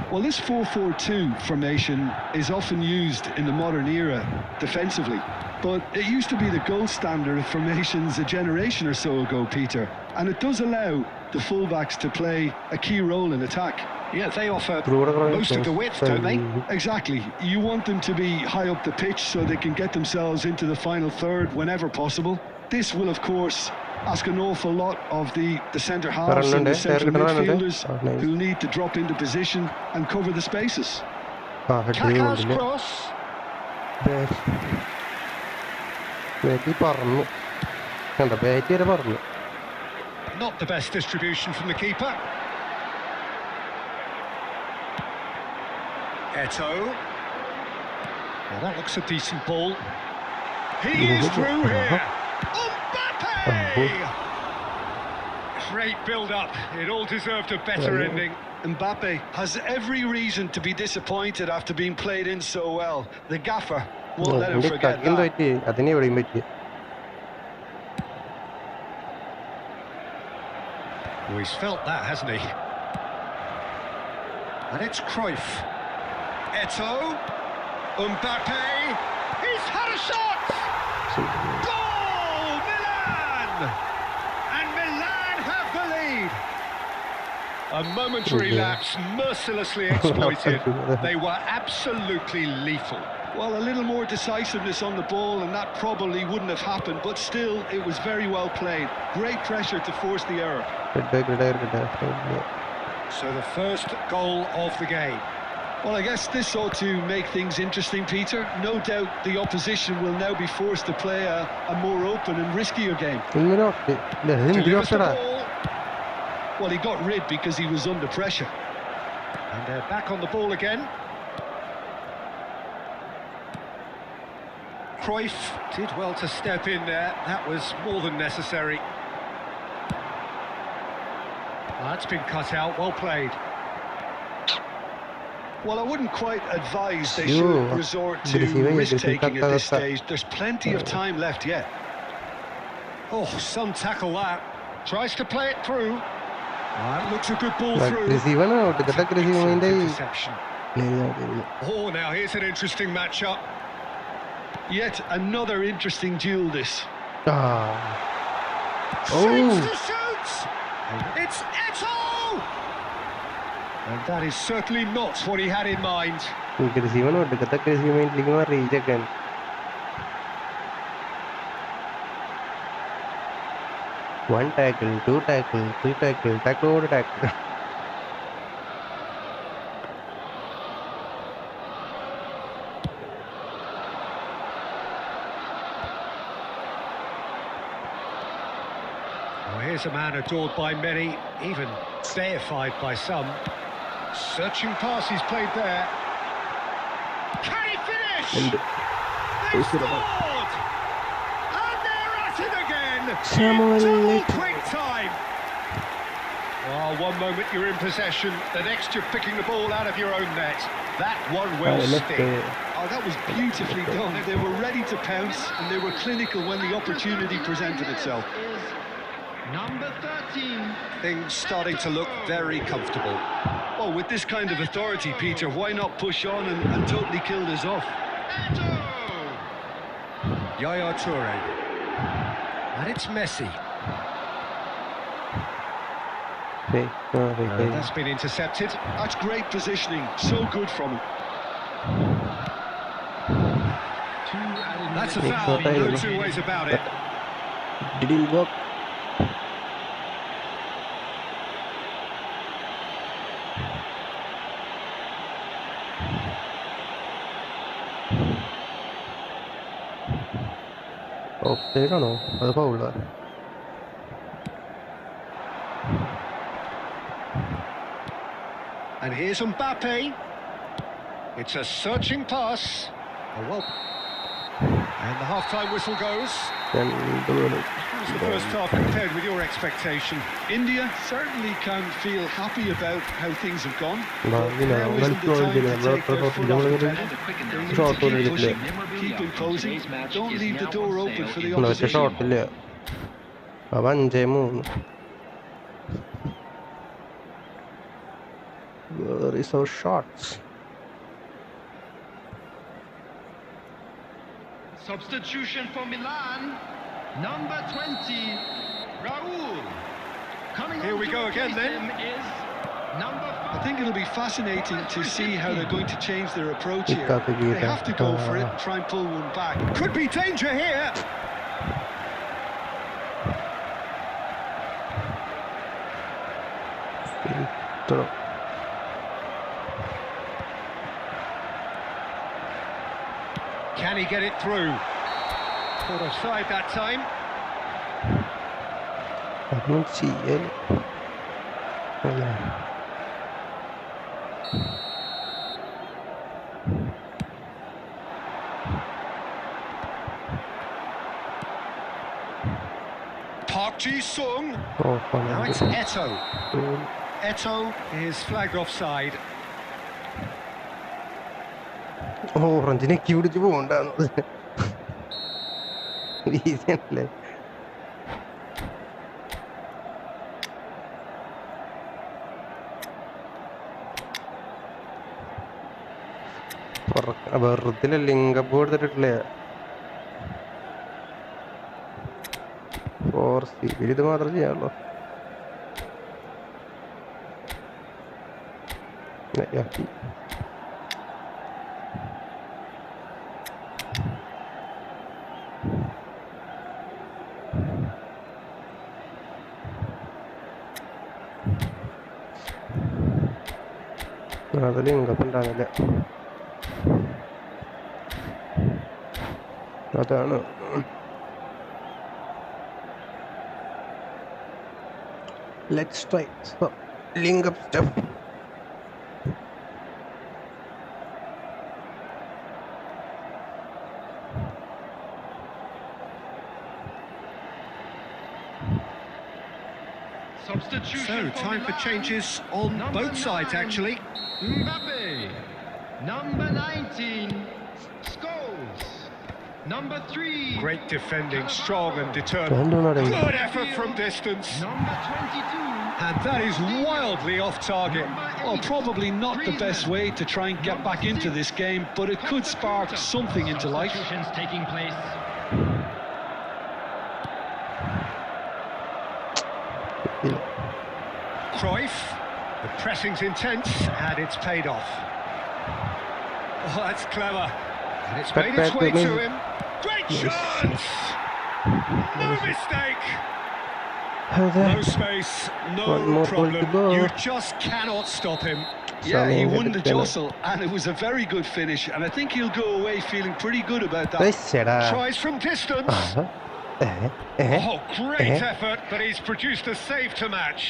Well, this 4-4-2 formation is often used in the modern era defensively, but it used to be the gold standard of formations a generation or so ago, Peter, and it does allow the fullbacks to play a key role in attack. Yeah, they offer most of the width, don't they? Exactly. You want them to be high up the pitch so they can get themselves into the final third whenever possible. This will, of course, ask an awful lot of the centre halves and the central midfielders who need to drop into position and cover the spaces. Kaka's cross. Not the best distribution from the keeper. Eto'o. Well, that looks a decent ball. He is through here. Mbappe! Great build-up. It all deserved a better ending. Mbappe has every reason to be disappointed after being played in so well. The gaffer won't let him forget that. Oh, he's felt that, hasn't he? And it's Cruyff. Eto'o. Mbappe. He's had a shot! Goal! Milan! And Milan have the lead. A momentary lapse, mercilessly exploited. They were absolutely lethal. Well, a little more decisiveness on the ball and that probably wouldn't have happened, but still, it was very well played. Great pressure to force the error. So the first goal of the game. Well, I guess this ought to make things interesting, Peter. No doubt the opposition will now be forced to play a more open and riskier game. Delivers the ball. Well, he got rid because he was under pressure. And they're back on the ball again. Cruyff did well to step in there. That was more than necessary. That's been cut out. Well played. Well, I wouldn't quite advise they should resort to risk-taking at this stage. There's plenty of time left yet. Oh, some tackle that. Tries to play it through. That looks a good ball through. Interception. Oh, now here's an interesting matchup. Yet another interesting duel, this. Shoots to shoot! It's Eto'o! And that is certainly not what he had in mind. One tackle, two tackle, three tackle, tackle over tackle. Well, here's a man adored by many, even deified by some. Searching pass he's played there. Can he finish? They scored! And they're at it again! Double quick time! Oh, one moment you're in possession, the next you're picking the ball out of your own net. That one will stick. Oh, that was beautifully done. They were ready to pounce and they were clinical when the opportunity presented itself. Number 13. Things starting to look very comfortable. Oh, with this kind of authority, Peter, why not push on and totally kill this off? Yaya Toure. And it's Messi. That's been intercepted. That's great positioning. So good from him. That's a foul. No two ways about it. Didn't work. Offside ആണോ അത് ഫൗളാ And here's Mbappe. It's a searching pass. Oh, well. And the half-time whistle goes. How's the first half compared with your expectation? India certainly can feel happy about how things have gone. Now isn't the time to take their foot off the pedal. They need to keep pushing, keep imposing. Don't leave the door open for the opposition. Where is our shots? Substitution for Milan. Number 20, Raul. Coming Here we go again then. Is number 5. I think it'll be fascinating to see how they're going to change their approach here. They have to go for it and try and pull one back. Could be danger here. Can he get it through? Caught offside that time. I don't see it. Park Ji Sung. Now it's Eto. Eto is flagged offside. ഓറഞ്ചിനെ പിടിച്ച് പോകണ്ടാന്ന് ഈസിയല്ലേ. വെറുതെ linkup കൊടുത്തിട്ടില്ലേ ഇത് മാത്രം ചെയ്യാമല്ലോ. അത് linkup ഉണ്ടാവില്ല. അതാണ് let's try some link up stuff. So time for changes on both sides actually. Mbappe, number 19, scores. Number 3. Great defending, strong and determined. Good effort from distance. Number 22. And that is wildly off target. Well, probably not the best way to try and get back into this game, but it could spark something into life. Substitutions taking place. Cruyff, the pressing's intense and it's paid off. Oh, that's clever. And it's made its way to him. Great chance! No mistake! No space, no problem. You just cannot stop him. Yeah, he won the jostle and it was a very good finish, and I think he'll go away feeling pretty good about that. Tries from distance. Oh, great effort, but he's produced a save to match.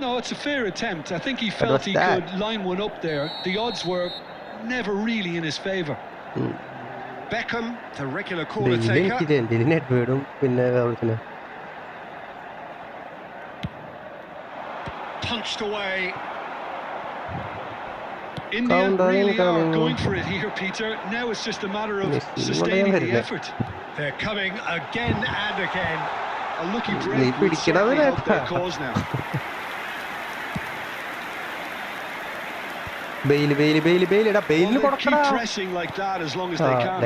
No, it's a fair attempt. I think he felt he could line one up there. The odds were never really in his favour. Beckham, the regular corner taker. Punched away. India really are going for it here, Peter. Now it's just a matter of sustaining the effort. They're coming again and again. A lucky break would certainly help their cause now. Bailey. Well, keep pressing like that as long as they can.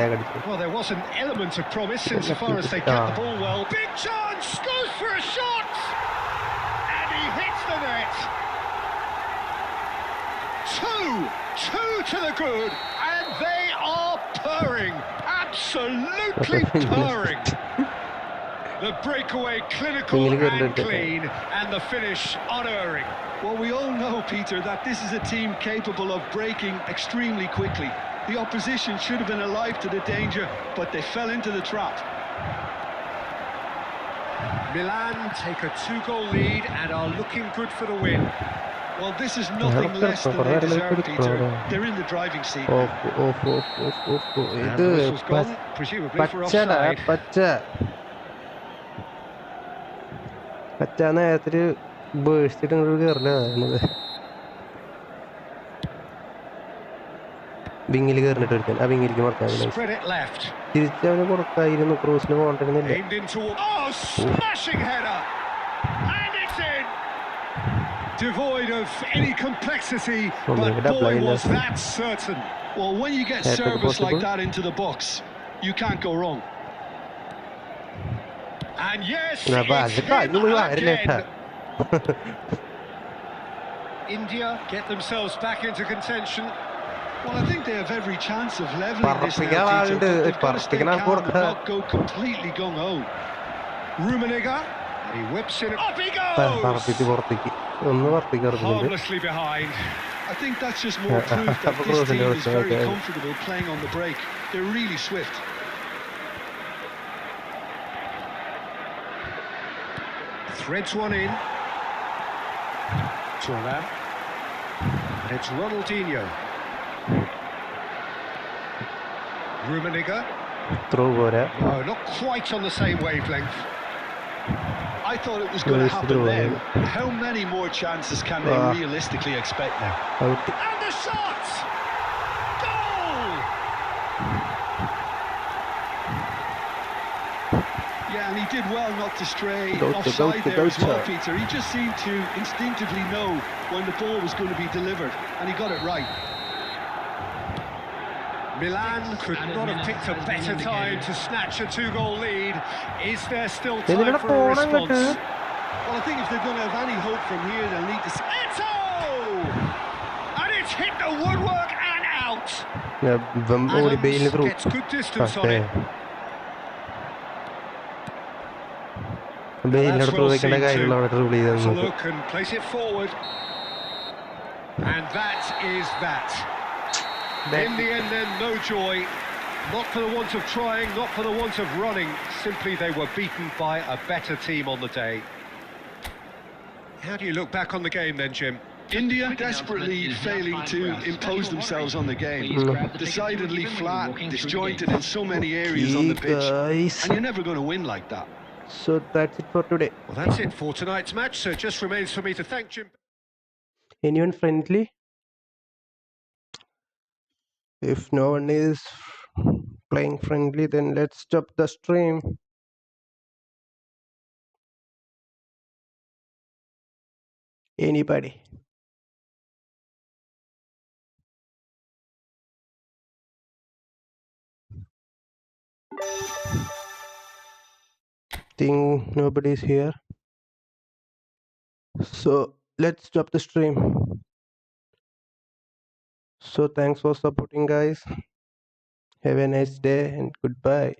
Well, there was an element of promise insofar as they kept the ball well. Big chance, goes for a shot, and he hits the net. Two to the good, and they are purring, absolutely purring. The breakaway clinical and clean, and the finish unerring. Well, we all know, Peter, that this is a team capable of breaking extremely quickly. The opposition should have been alive to the danger, but they fell into the trap. Milan take a 2-goal lead and are looking good for the win. Well, this is nothing less than they deserve, Peter. They're in the driving seat. And the whistle's gone, presumably for offside. വിങ്ങിൽ കയറിട്ട് എടുക്കാൻ ആ വിങ്ങിലേക്ക് മറക്കാൻ തിരിച്ചവന് കൊടുക്കായിരുന്നു ക്രൂസിന് പോകണ്ടിരുന്നില്ല. Devoid of any complexity, but boy was that certain. Well, when you get service like that into the box, you can't go wrong. And yes, it's him again. India get themselves back into contention. Well, I think they have every chance of levelling this now, Peter, but they've got to stay calm and not go completely gung-ho. Rummenigge, and he whips in. Up he goes! Harmlessly behind. I think that's just more proof that this team is very comfortable playing on the break. They're really swift. Threads one in. Turan. And it's Ronaldinho. Rummenigge. Throw over. No, not quite on the same wavelength. I thought it was going to happen then. How many more chances can they realistically expect now? And the shot! Goal! Yeah, and he did well not to stray offside there as well, Peter. He just seemed to instinctively know when the ball was going to be delivered, and he got it right. Milan could not have picked a better time to snatch a 2-goal lead. Is there still time for a response? Well, I think if they're going to have any hope from here, they'll need to... Eto! And it's hit the woodwork and out. Adams gets good distance on it. That's well seen too. Have a look and place it forward. And that is that. In the end then, no joy. Not for the want of trying, not for the want of running. Simply they were beaten by a better team on the day. How do you look back on the game then, Jim? India desperately failing to impose themselves on the game. Decidedly flat, disjointed in so many areas on the pitch. And you're never going to win like that. So that's it for today. Well, that's it for tonight's match, so it just remains for me to thank Jim. Anyone friendly? If no one is playing friendly, then let's stop the stream. Anybody? Think nobody's here. So let's stop the stream. So thanks for supporting, guys. Have a nice day and goodbye.